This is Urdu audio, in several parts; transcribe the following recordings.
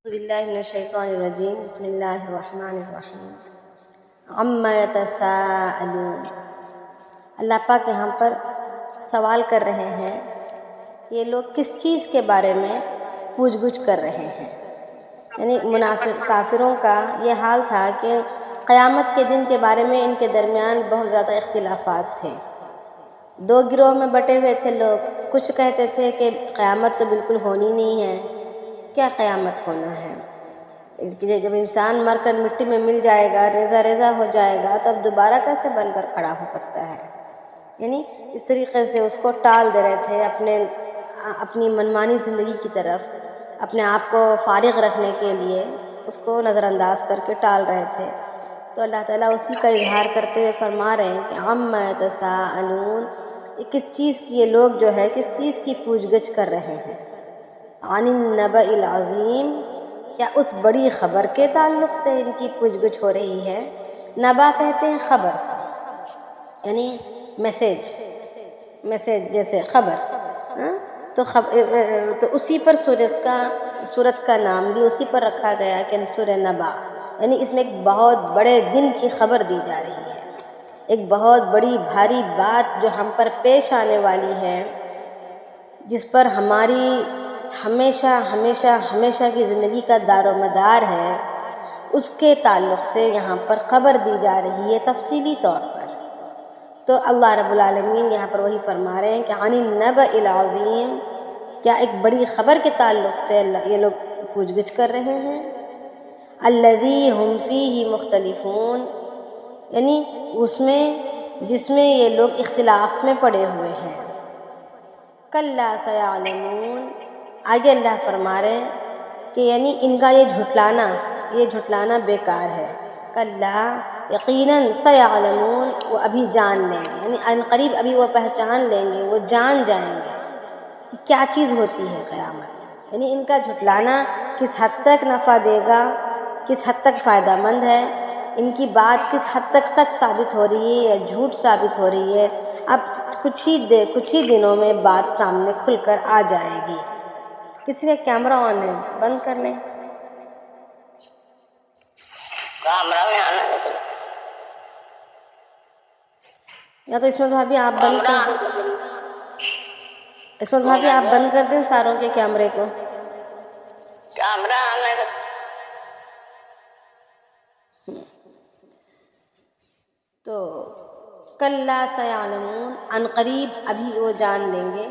اعوذ باللہ من الشیطان الرجیم بسم اللہ الرحمن الرحیم عما یتساءلون۔ اللہ پاک یہاں پر سوال کر رہے ہیں کہ یہ لوگ کس چیز کے بارے میں پوچھ گچھ کر رہے ہیں۔ یعنی منافق کافروں کا یہ حال تھا کہ قیامت کے دن کے بارے میں ان کے درمیان بہت زیادہ اختلافات تھے۔ دو گروہ میں بٹے ہوئے تھے لوگ۔ کچھ کہتے تھے کہ قیامت تو بالکل ہونی نہیں ہے، کیا قیامت ہونا ہے، جب انسان مر کر مٹی میں مل جائے گا، ریزہ ریزہ ہو جائے گا، تو اب دوبارہ کیسے بن کر کھڑا ہو سکتا ہے۔ یعنی اس طریقے سے اس کو ٹال دے رہے تھے، اپنی منمانی زندگی کی طرف اپنے آپ کو فارغ رکھنے کے لیے اس کو نظر انداز کر کے ٹال رہے تھے۔ تو اللہ تعالیٰ اسی کا اظہار کرتے ہوئے فرما رہے ہیں کہ عما یتساءلون، یہ کس چیز کی یہ لوگ جو ہے کس چیز کی پوچھ گچھ کر رہے ہیں۔ عن النبأ العظیم، کیا اس بڑی خبر کے تعلق سے ان کی پوچھ گچھ ہو رہی ہے۔ نبا کہتے ہیں خبر، یعنی میسیج جیسے خبر، تو اسی پر سورت کا نام بھی اسی پر رکھا گیا کہ سورہ نبا، یعنی اس میں ایک بہت بڑے دن کی خبر دی جا رہی ہے، ایک بہت بڑی بھاری بات جو ہم پر پیش آنے والی ہے، جس پر ہماری ہمیشہ کی زندگی کا دار و مدار ہے، اس کے تعلق سے یہاں پر خبر دی جا رہی ہے تفصیلی طور پر۔ تو اللہ رب العالمین یہاں پر وہی فرما رہے ہیں کہ عن النبأ العظیم، کیا ایک بڑی خبر کے تعلق سے یہ لوگ پوچھ گچھ کر رہے ہیں۔ الذی ہم فیہ مختلفون، یعنی جس میں یہ لوگ اختلاف میں پڑے ہوئے ہیں۔ کلا سیعلمون، آگے اللہ فرما رہے ہیں کہ یعنی ان کا یہ جھٹلانا بیکار ہے۔ کلا، یقیناً، سیعلمون، وہ ابھی جان لیں گے، یعنی ان قریب ابھی وہ پہچان لیں گے، وہ جان جائیں گے کہ کیا چیز ہوتی ہے قیامت۔ یعنی ان کا جھٹلانا کس حد تک نفع دے گا، کس حد تک فائدہ مند ہے، ان کی بات کس حد تک سچ ثابت ہو رہی ہے یا جھوٹ ثابت ہو رہی ہے، اب کچھ ہی دنوں میں بات سامنے کھل کر آ جائے گی۔ کسی کا کیمرہ آن ہے، بند کر لیں۔ کیمرہ میں آنا ہے یا تو اسمت بھابھی آپ بند کر دیں، اسمت بھابھی آپ بند کر دیں ساروں کے کیمرے کو۔ کیمرہ آنا ہے تو کلا سیعلمون، ان قریب ابھی وہ جان لیں گے۔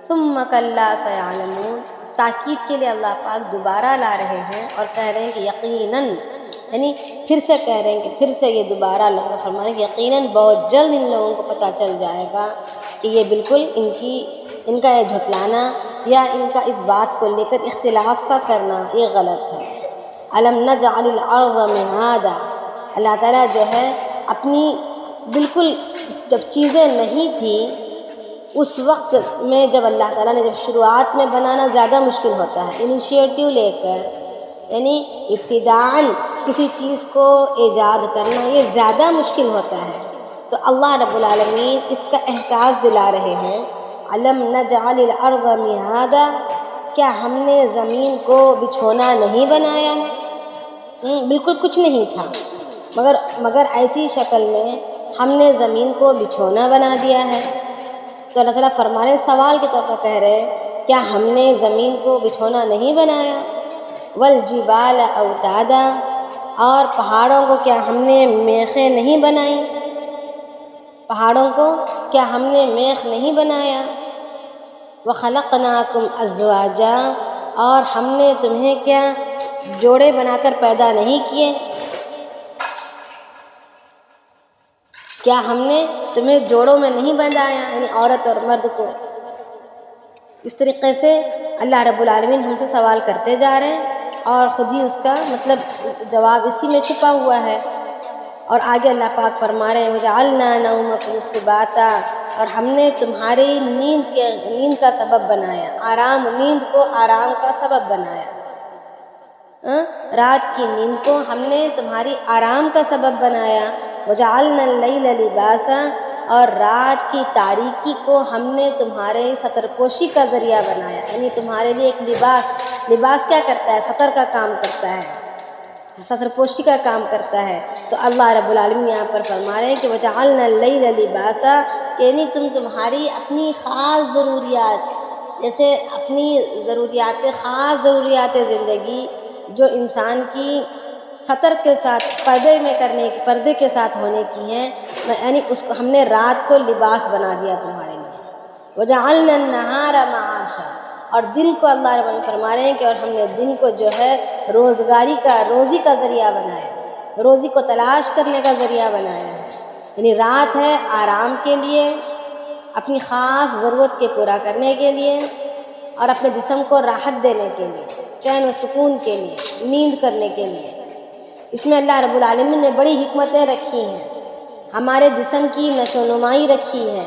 ثم کلا سیعلمون، تاکید کے لیے اللہ پاک دوبارہ لا رہے ہیں اور کہہ رہے ہیں کہ یقیناً، یعنی پھر سے کہہ رہے ہیں کہ پھر سے یہ دوبارہ اللہ فرما رہے ہیں کہ یقیناً بہت جلد ان لوگوں کو پتہ چل جائے گا کہ یہ بالکل ان کا یہ جھٹلانا یا ان کا اس بات کو لے کر اختلاف کا کرنا یہ غلط ہے۔ الم نجعل الارض مہادا، اللہ تعالیٰ جو ہے اپنی بالکل جب چیزیں نہیں تھیں اس وقت میں، جب اللہ تعالیٰ نے شروعات میں بنانا زیادہ مشکل ہوتا ہے، انیشیٹو لے کر، یعنی ابتداءً کسی چیز کو ایجاد کرنا یہ زیادہ مشکل ہوتا ہے۔ تو اللہ رب العالمین اس کا احساس دلا رہے ہیں، الم نجعل الارض مہادا، کیا ہم نے زمین کو بچھونا نہیں بنایا ہے۔ بالکل کچھ نہیں تھا، مگر ایسی شکل میں ہم نے زمین کو بچھونا بنا دیا ہے۔ تو اللہ تعالیٰ فرما رہے ہیں، سوال کے طور پر کہہ رہے ہیں، کیا ہم نے زمین کو بچھونا نہیں بنایا۔ والجبال اوتادا، اور پہاڑوں کو کیا ہم نے میخیں نہیں بنائیں، پہاڑوں کو کیا ہم نے میخ نہیں بنایا۔ وخلقناکم ازواجا، اور ہم نے تمہیں کیا جوڑے بنا کر پیدا نہیں کیے، کیا ہم نے تمہیں جوڑوں میں نہیں بنایا، یعنی عورت اور مرد کو۔ اس طریقے سے اللہ رب العالمین ہم سے سوال کرتے جا رہے ہیں اور خود ہی اس کا مطلب جواب اسی میں چھپا ہوا ہے۔ اور آگے اللہ پاک فرما رہے ہیں، وجعلنا نومکم سباتا، اور ہم نے تمہاری نیند کا سبب بنایا، نیند کو آرام کا سبب بنایا۔ رات کی نیند کو ہم نے تمہاری آرام کا سبب بنایا۔ وجعلنا اللیل لباسا، اور رات کی تاریکی کو ہم نے تمہارے ستر پوشی کا ذریعہ بنایا، یعنی تمہارے لیے ایک لباس کیا کرتا ہے؟ ستر کا کام کرتا ہے، ستر پوشی کا کام کرتا ہے۔ تو اللہ رب العالمین یہاں پر فرما رہے ہیں کہ وَجَعَلْنَا اللَّيْلَ لِبَاسًا، یعنی تم تمہاری اپنی خاص ضروریات، جیسے اپنی خاص ضروریات زندگی جو انسان کی ستر کے ساتھ پردے کے ساتھ ہونے کی ہیں، یعنی اس کو ہم نے رات کو لباس بنا دیا تمہارے لیے۔ وَجَعَلْنَا النَّهَارَ مَعَاشًا، اور دن کو اللہ رب العالمین فرما رہے ہیں کہ اور ہم نے دن کو جو ہے روزی کا ذریعہ بنایا، روزی کو تلاش کرنے کا ذریعہ بنایا ہے۔ یعنی رات ہے آرام کے لیے، اپنی خاص ضرورت کے پورا کرنے کے لیے، اور اپنے جسم کو راحت دینے کے لیے، چین و سکون کے لیے، نیند کرنے کے لیے۔ اس میں اللہ رب العالمین نے بڑی حکمتیں رکھی ہیں، ہمارے جسم کی نشو و نمائی رکھی ہے،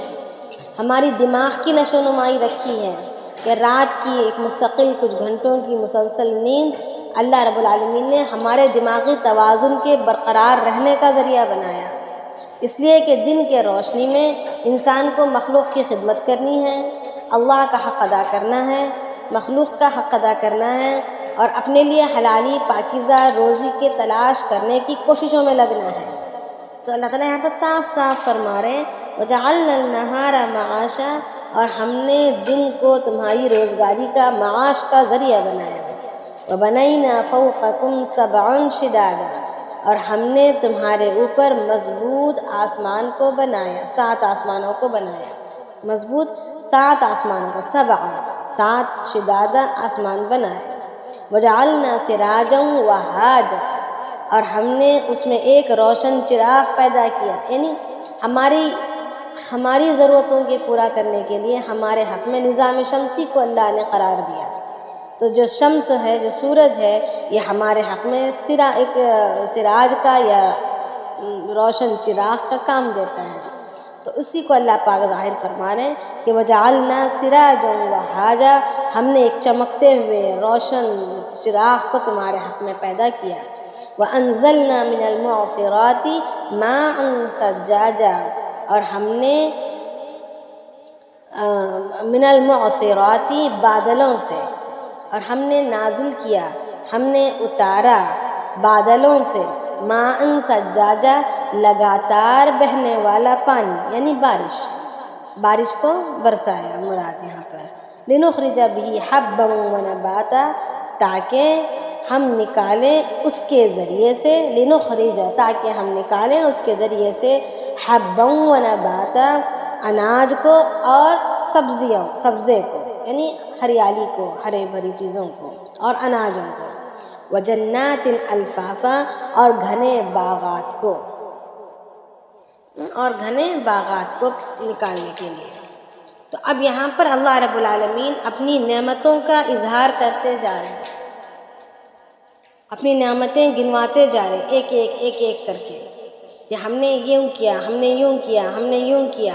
ہماری دماغ کی نشو و نمائی رکھی ہے، کہ رات کی ایک مستقل کچھ گھنٹوں کی مسلسل نیند اللہ رب العالمین نے ہمارے دماغی توازن کے برقرار رہنے کا ذریعہ بنایا، اس لیے کہ دن کے روشنی میں انسان کو مخلوق کی خدمت کرنی ہے، اللہ کا حق ادا کرنا ہے، مخلوق کا حق ادا کرنا ہے، اور اپنے لیے حلالی پاکیزہ روزی کے تلاش کرنے کی کوششوں میں لگنا ہے۔ تو اللہ تعالیٰ یہاں پر صاف صاف فرما رہے ہیں وَجَعَلْنَا النَّهَارَ مَعَاشًا، اور ہم نے دن کو تمہاری روزگاری کا معاش کا ذریعہ بنایا۔ وَبَنَيْنَا فَوْقَكُمْ سَبْعًا شِدَادًا، اور ہم نے تمہارے اوپر مضبوط آسمان کو بنایا، 7 آسمانوں کو بنایا، مضبوط 7 آسمانوں کو، 7 شدادہ آسمان بنائے۔ وَجَعَلْنَا سِرَاجًا وَهَّاجًا، اور ہم نے اس میں ایک روشن چراغ پیدا کیا، یعنی ہماری ضرورتوں کے پورا کرنے کے لیے ہمارے حق میں نظام شمسی کو اللہ نے قرار دیا۔ تو جو شمس ہے، جو سورج ہے، یہ ہمارے حق میں ایک سراج کا یا روشن چراغ کا کام دیتا ہے۔ تو اسی کو اللہ پاک ظاہر فرما رہے ہیں کہ وَجَعَلْنَا سِرَاجًا وَهَّاجًا، ہم نے ایک چمکتے ہوئے روشن چراغ کو تمہارے حق میں پیدا کیا۔ وَأَنزَلْنَا مِنَ الْمُعْصِرَاتِ مَاءً ثَجَّاجًا، اور ہم نے من المعصرات بادلوں سے، اور ہم نے نازل کیا، ہم نے اتارا بادلوں سے، ماءً ثجاجا، لگاتار بہنے والا پانی، یعنی بارش کو برسایا مراد یہاں پر۔ لِنُخْرِجَ بِهِ حَبًّا وَنَبَاتًا، تاکہ ہم نکالیں اس کے ذریعے سے، لِنُخْرِجَ، تاکہ ہم نکالیں اس کے ذریعے سے، حَبًّا وَنَبَاتًا، اناج کو اور سبزے کو، یعنی ہریالی کو، ہرے بھری چیزوں کو اور اناجوں کو۔ وَجَنَّاتٍ أَلْفَافًا، اور گھنے باغات کو نکالنے کے لیے۔ تو اب یہاں پر اللہ رب العالمین اپنی نعمتوں کا اظہار کرتے جا رہے ہیں، اپنی نعمتیں گنواتے جا رہے ہیں ایک ایک کر کے، کہ ہم نے یوں کیا، ہم نے یوں کیا، ہم نے یوں کیا۔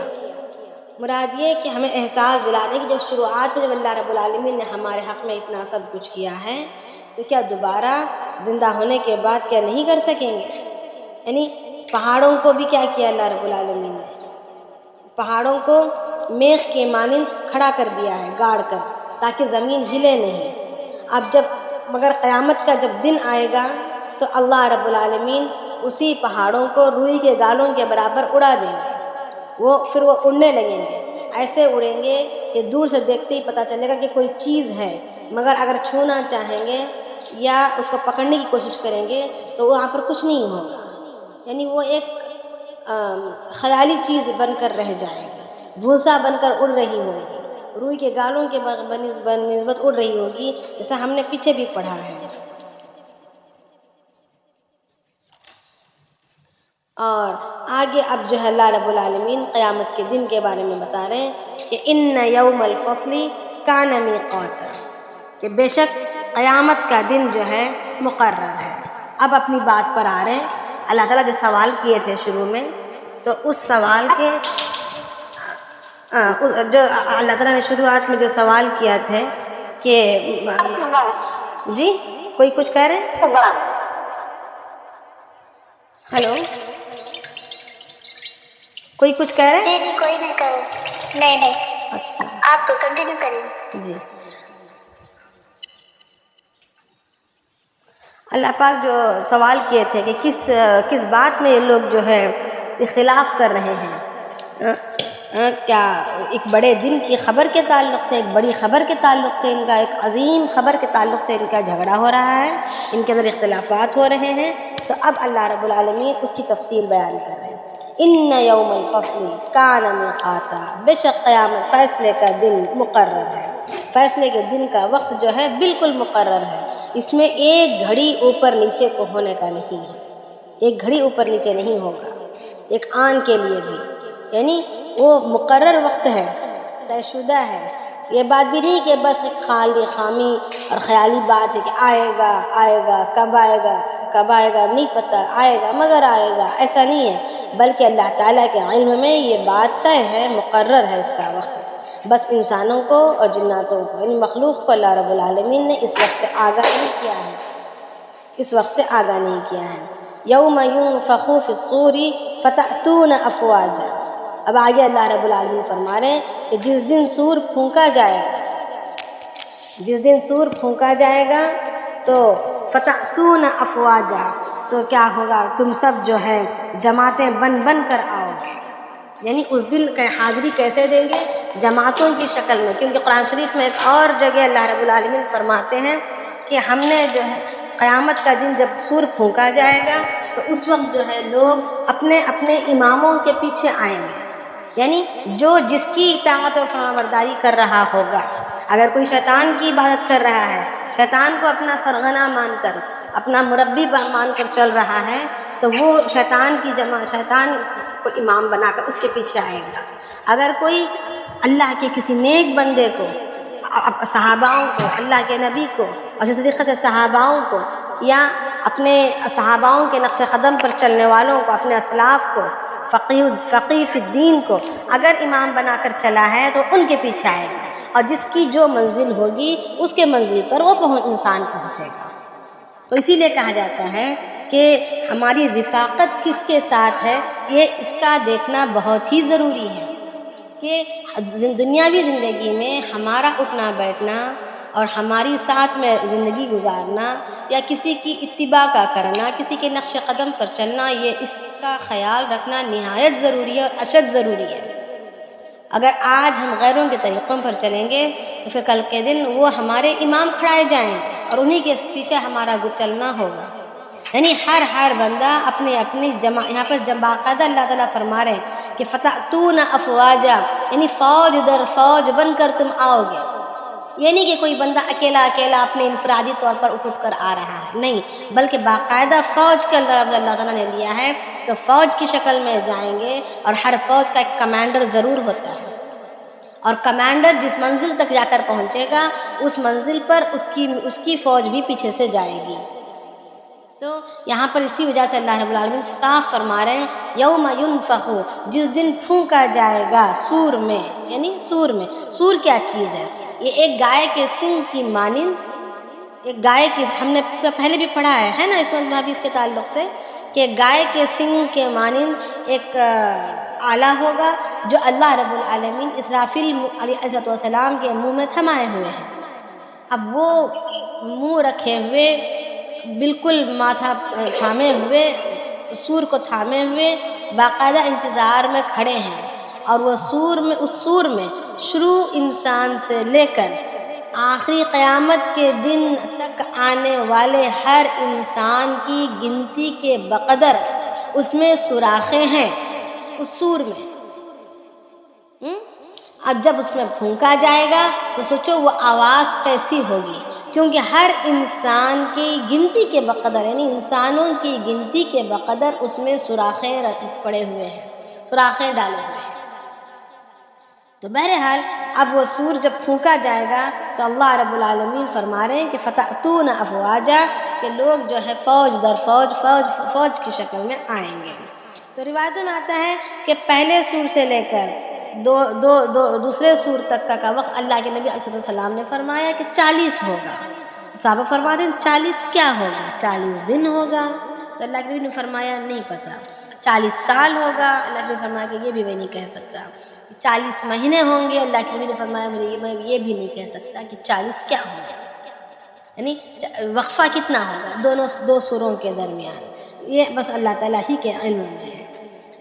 مراد یہ کہ ہمیں احساس دلانے کہ جب شروعات میں جب اللہ رب العالمین نے ہمارے حق میں اتنا سب کچھ کیا ہے، تو کیا دوبارہ زندہ ہونے کے بعد کیا نہیں کر سکیں گے؟ یعنی پہاڑوں کو بھی کیا کیا اللہ رب العالمین نے؟ پہاڑوں کو میخ کے مانند کھڑا کر دیا ہے، گاڑ کر، تاکہ زمین ہلے نہیں۔ اب مگر قیامت کا جب دن آئے گا تو اللہ رب العالمین اسی پہاڑوں کو روئی کے گالوں کے برابر اڑا دیں گے، پھر وہ اڑنے لگیں گے، ایسے اڑیں گے کہ دور سے دیکھتے ہی پتہ چلے گا کہ کوئی چیز ہے، مگر اگر چھونا چاہیں گے یا اس کو پکڑنے کی کوشش کریں گے تو وہاں پر کچھ نہیں ہوگا، یعنی وہ ایک خیالی چیز بن کر رہ جائے گی، بھوسا بن کر اڑ رہی ہوگی، روئی کے گالوں کے بنسبت اڑ رہی ہوگی، جیسا ہم نے پیچھے بھی پڑھا ہے۔ اور آگے اب جو ہے اللہ رب العالمین قیامت کے دن کے بارے میں بتا رہے ہیں کہ ان یوم الفصل کان میقاتا، کہ بے شک قیامت کا دن جو ہے مقرر ہے۔ اب اپنی بات پر آ رہے ہیں، اللہ تعالیٰ جو سوال کیے تھے شروع میں، تو اس سوال کے جو اللہ تعالیٰ نے شروعات میں جو سوال کیا تھے کہ جی کوئی کچھ کہہ رہے ہیں؟ ہلو کوئی کچھ کہہ رہے ہیں؟ جی کوئی نہیں کر رہے. نہیں اچھا آپ تو کنٹینیو کریے. جی. اللہ پاک جو سوال کیے تھے کہ کس بات میں یہ لوگ جو ہے اختلاف کر رہے ہیں، کیا ایک بڑے دن کی خبر کے تعلق سے، ایک بڑی خبر کے تعلق سے، ان کا ایک عظیم خبر کے تعلق سے ان کا جھگڑا ہو رہا ہے، ان کے اندر اختلافات ہو رہے ہیں. تو اب اللہ رب العالمین اس کی تفصیل بیان کر رہے ہیں. ان یوم الفصل کان میقاتا، بے شک قیامت فیصلے کا دن مقرر ہے، فیصلے کے دن کا وقت جو ہے بالکل مقرر ہے. اس میں ایک گھڑی اوپر نیچے کو ہونے کا نہیں ہے، ایک گھڑی اوپر نیچے نہیں ہوگا ایک آن کے لیے بھی، یعنی وہ مقرر وقت ہے، طے شدہ ہے. یہ بات بھی نہیں کہ بس ایک خامی اور خیالی بات ہے کہ آئے گا کب آئے گا نہیں پتہ، آئے گا مگر آئے گا، ایسا نہیں ہے. بلکہ اللہ تعالیٰ کے علم میں یہ بات طے ہے، مقرر ہے اس کا وقت. بس انسانوں کو اور جناتوں کو، یعنی مخلوق کو اللہ رب العالمین نے اس وقت سے آگاہ نہیں کیا ہے، اس وقت سے آگاہ نہیں کیا ہے. یوم ینفخ فی الصور فتأتون افواجا. اب آگے اللہ رب العالمین فرما رہے ہیں کہ جس دن سور پھونکا جائے گا، جس دن سور پھونکا جائے گا تو فتأتون افواجا، تو کیا ہوگا، تم سب جو ہے جماعتیں بن کر آؤ گے. یعنی اس دن کا حاضری کیسے دیں گے؟ جماعتوں کی شکل میں. کیونکہ قرآن شریف میں ایک اور جگہ اللہ رب العالمین فرماتے ہیں کہ ہم نے جو ہے قیامت کا دن جب سور پھونکا جائے گا تو اس وقت جو ہے لوگ اپنے اپنے اماموں کے پیچھے آئیں گے. یعنی جو جس کی اطاعت اور فرمانبرداری کر رہا ہوگا، اگر کوئی شیطان کی عبادت کر رہا ہے، شیطان کو اپنا سرغنہ مان کر، اپنا مربی مان کر چل رہا ہے، تو وہ شیطان کو امام بنا کر اس کے پیچھے آئے گا. اگر کوئی اللہ کے کسی نیک بندے کو، صحاباؤں کو، اللہ کے نبی کو، اور اسی طریقے سے صحاباؤں کو، یا اپنے صحاباؤں کے نقش قدم پر چلنے والوں کو، اپنے اسلاف کو، فقیہ فی الدین کو اگر امام بنا کر چلا ہے تو ان کے پیچھے آئے گا. اور جس کی جو منزل ہوگی اس کے منزل پر وہ انسان پہنچے گا. تو اسی لیے کہا جاتا ہے کہ ہماری رفاقت کس کے ساتھ ہے، یہ اس کا دیکھنا بہت ہی ضروری ہے کہ دنیاوی زندگی میں ہمارا اٹھنا بیٹھنا اور ہماری ساتھ میں زندگی گزارنا یا کسی کی اتباع کا کرنا، کسی کے نقش قدم پر چلنا، یہ اس کا خیال رکھنا نہایت ضروری ہے اور اشد ضروری ہے. اگر آج ہم غیروں کے طریقوں پر چلیں گے تو پھر کل کے دن وہ ہمارے امام کھڑائے جائیں گے اور انہی کے پیچھے ہمارا چلنا ہوگا. یعنی ہر بندہ اپنی یہاں پر باقاعدہ اللہ تعالیٰ فرما رہے ہیں کہ فتأتون افواجا، یعنی فوج در فوج بن کر تم آؤ گے. یہ نہیں کہ کوئی بندہ اکیلا اپنے انفرادی طور پر اٹھ کر آ رہا ہے، نہیں، بلکہ باقاعدہ فوج کا اللہ تعالیٰ نے لیا ہے. تو فوج کی شکل میں جائیں گے اور ہر فوج کا ایک کمانڈر ضرور ہوتا ہے، اور کمانڈر جس منزل تک جا کر پہنچے گا اس منزل پر اس کی فوج بھی پیچھے سے جائے گی. تو یہاں پر اسی وجہ سے اللہ رب العالمین صاف فرما رہے ہیں یوم ینفخ، جس دن پھونکا جائے گا سور میں. یعنی سور کیا چیز ہے؟ یہ ایک گائے کے سنگ کی مانند، ایک گائے کی، ہم نے پہلے بھی پڑھا ہے نا اس میں اس کے تعلق سے، کہ گائے کے سنگ کے مانند ایک آلہ ہوگا جو اللہ رب العالمین اسرافیل علیہ السلام کے منہ میں تھمائے ہوئے ہیں. اب وہ منہ رکھے ہوئے، بالکل ماتھا تھامے ہوئے، سور کو تھامے ہوئے باقاعدہ انتظار میں کھڑے ہیں. اور وہ اس سور میں شروع انسان سے لے کر آخری قیامت کے دن تک آنے والے ہر انسان کی گنتی کے بقدر اس میں سوراخیں ہیں اس سور میں. اب جب اس میں پھونکا جائے گا تو سوچو وہ آواز کیسی ہوگی، کیونکہ ہر انسان کی گنتی کے بقدر، یعنی انسانوں کی گنتی کے بقدر اس میں سوراخیں پڑے ہوئے ہیں، سوراخیں ڈالے ہوئے ہیں. تو بہرحال اب وہ سور جب پھونکا جائے گا تو اللہ رب العالمین فرما رہے ہیں کہ فتأتون افواجا، کہ لوگ جو ہے فوج در فوج کی شکل میں آئیں گے. تو روایتوں میں آتا ہے کہ پہلے سور سے لے کر دوسرے سور تک کا وقت اللہ کے نبی علیہ السلام نے فرمایا کہ 40 ہوگا. صحابہ فرماتے ہیں 40 کیا ہوگا، 40 دن ہوگا. تو اللہ کے نبی نے فرمایا نہیں پتہ. 40 سال ہوگا، اللہ نے فرمایا کہ یہ بھی میں نہیں کہہ سکتا. 40 مہینے ہوں گے، اللہ کے نبی نے فرمایا میں یہ بھی نہیں کہہ سکتا کہ 40 کیا ہوں گے. یعنی وقفہ کتنا ہوگا دو سوروں کے درمیان، یہ بس اللہ تعالیٰ ہی کے علم میں ہے.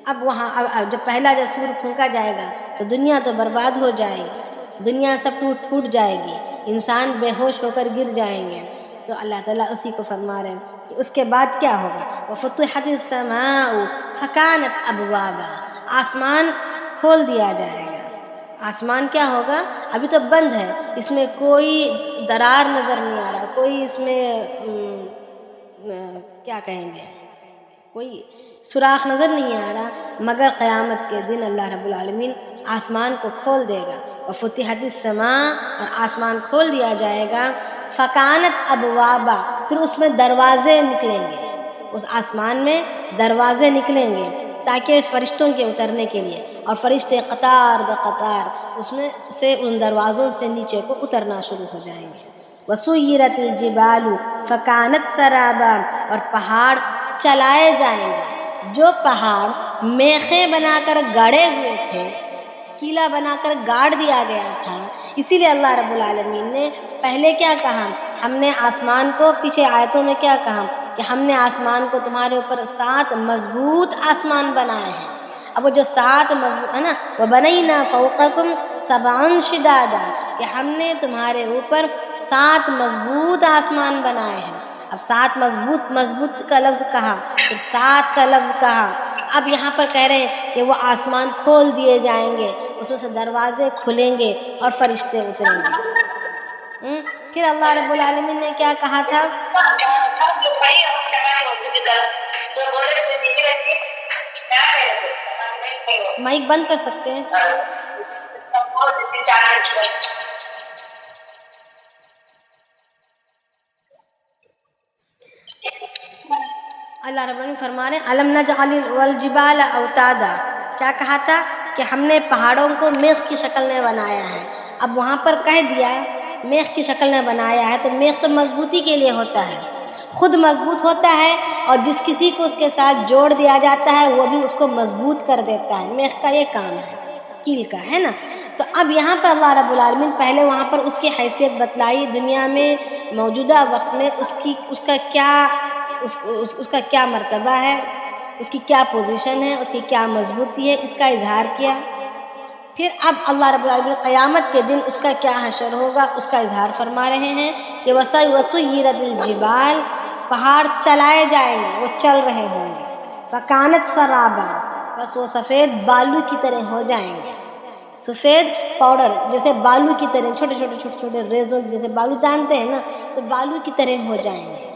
اب وہاں جب پہلا سور پھونکا جائے گا تو دنیا تو برباد ہو جائے گی، دنیا سب ٹوٹ جائے گی، انسان بے ہوش ہو کر گر جائیں گے. تو اللہ تعالیٰ اسی کو فرما رہے ہیں کہ اس کے بعد کیا ہوگا. وَفُتِحَتِ السَّمَاءُ فَكَانَتْ أَبْوَابًا، آسمان کھول دیا جائے گا. آسمان کیا ہوگا؟ ابھی تو بند ہے، اس میں کوئی درار نظر نہیں آ رہا، کوئی اس میں کیا کہیں گے، کوئی سوراخ نظر نہیں آ رہا، مگر قیامت کے دن اللہ رب العالمین آسمان کو کھول دے گا. وَفُتِحَتِ السَّمَاءُ، اور آسمان کھول دیا جائے گا. فَكَانَتْ أَبْوَابًا، پھر اس میں دروازے نکلیں گے، اس آسمان میں دروازے نکلیں گے تاکہ فرشتوں کے اترنے کے لیے، اور فرشتے قطار بقطار اس میں سے ان دروازوں سے نیچے کو اترنا شروع ہو جائیں گے. وَسُيِّرَتِ الْجِبَالُ فَكَانَتْ سَرَابًا، اور پہاڑ چلائے جائیں گے. جو پہاڑ میخیں بنا کر گاڑے ہوئے تھے، کیلا بنا کر گاڑ دیا گیا تھا، اسی لیے اللہ رب العالمین نے پہلے کیا کہا، ہم نے آسمان کو، پیچھے آیتوں میں کیا کہا کہ ہم نے آسمان کو تمہارے اوپر 7 مضبوط آسمان بنائے ہیں. اب وہ جو 7 مضبوط ہے نا، وَبَنَيْنَا فَوْقَكُمْ سَبْعًا شِدَادًا، کہ ہم نے تمہارے اوپر 7 مضبوط آسمان بنائے ہیں. اب 7 مضبوط کا لفظ کہا، پھر 7 کا لفظ کہا. اب یہاں پر کہہ رہے ہیں کہ وہ آسمان کھول دیے جائیں گے، اس میں سے دروازے کھلیں گے اور فرشتے اتریں گے. پھر اللہ رب العالمین نے کیا کہا تھا، مائک بند کر سکتے ہیں. اللہ رب العالمین فرما رہے ہیں الم نجعل الجبال اوتادا، کیا کہا تھا کہ ہم نے پہاڑوں کو میخ کی شکل میں بنایا ہے. اب وہاں پر کہہ دیا میخ کی شکل میں بنایا ہے، تو میخ تو مضبوطی کے لیے ہوتا ہے، خود مضبوط ہوتا ہے، اور جس کسی کو اس کے ساتھ جوڑ دیا جاتا ہے وہ بھی اس کو مضبوط کر دیتا ہے. میخ کا یہ کام ہے، کیل کا ہے نا. تو اب یہاں پر اللہ رب العالمین پہلے وہاں پر اس کی حیثیت بتلائی، دنیا میں موجودہ وقت میں اس کا کیا مرتبہ ہے، اس کی کیا پوزیشن ہے، اس کی کیا مضبوطی ہے، اس کا اظہار کیا. پھر اب اللہ رب العالمین قیامت کے دن اس کا کیا حشر ہوگا اس کا اظہار فرما رہے ہیں کہ وَسُيِّرَتِ الْجِبَالُ، پہاڑ چلائے جائیں گے، وہ چل رہے ہوں گے. فَكَانَتْ سَرَابًا، بس وہ سفید بالو کی طرح ہو جائیں گے، سفید پاؤڈر جیسے بالو کی طرح، چھوٹے چھوٹے ریزوں جیسے بالو تانتے ہیں نا، تو بالو کی طرح ہو جائیں گے.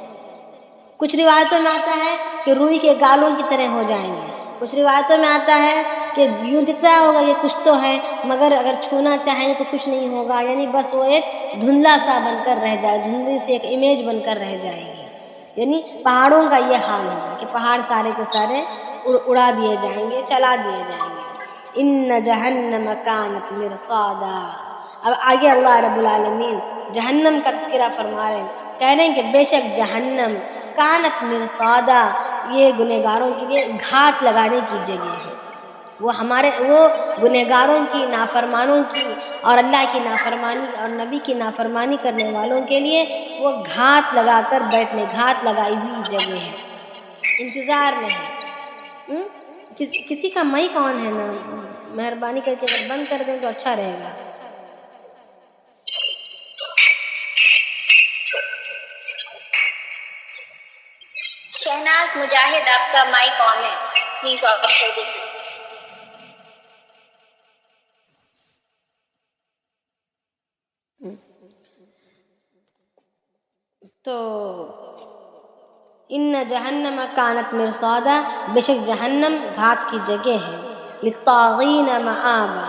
کچھ روایتوں میں آتا ہے کہ روئی کے گالوں کی طرح ہو جائیں گے، کچھ روایتوں میں آتا ہے کہ یوں دکھتا ہوگا یہ کچھ تو ہے، مگر اگر چھونا چاہیں گے تو کچھ نہیں ہوگا، یعنی بس وہ ایک دھندلا سا بن کر رہ جائے، دھندلی سے ایک امیج بن کر رہ جائے گی. یعنی پہاڑوں کا یہ حال ہوگا کہ پہاڑ سارے کے سارے اڑا دیے جائیں گے، چلا دیے جائیں گے. ان جہنم کانت مرصادا، اب آگے اللہ رب العالمین جہنم کا تذکرہ فرما رہے ہیں، کہہ رہے ہیں کہ بے شک جہنم کانت مرصادا، یہ گنہگاروں کے لیے گھات لگانے کی جگہ ہے. وہ گنہگاروں کی، نافرمانوں کی، اور اللہ کی نافرمانی اور نبی کی نافرمانی کرنے والوں کے لیے وہ گھات لگا کر بیٹھنے، گھات لگائی ہوئی جگہ ہے، انتظار میں ہے. کسی کا مائک آن ہے نا، مہربانی کر کے اگر بند کر دیں تو اچھا رہے گا. شہناز مجاہد، آپ کا مائک آن ہے، پلیز آف کر دیجیے. تو ان جہنم کانت مرصادا، بے شک جہنم گھات کی جگہ ہے. للطاغین مآبا،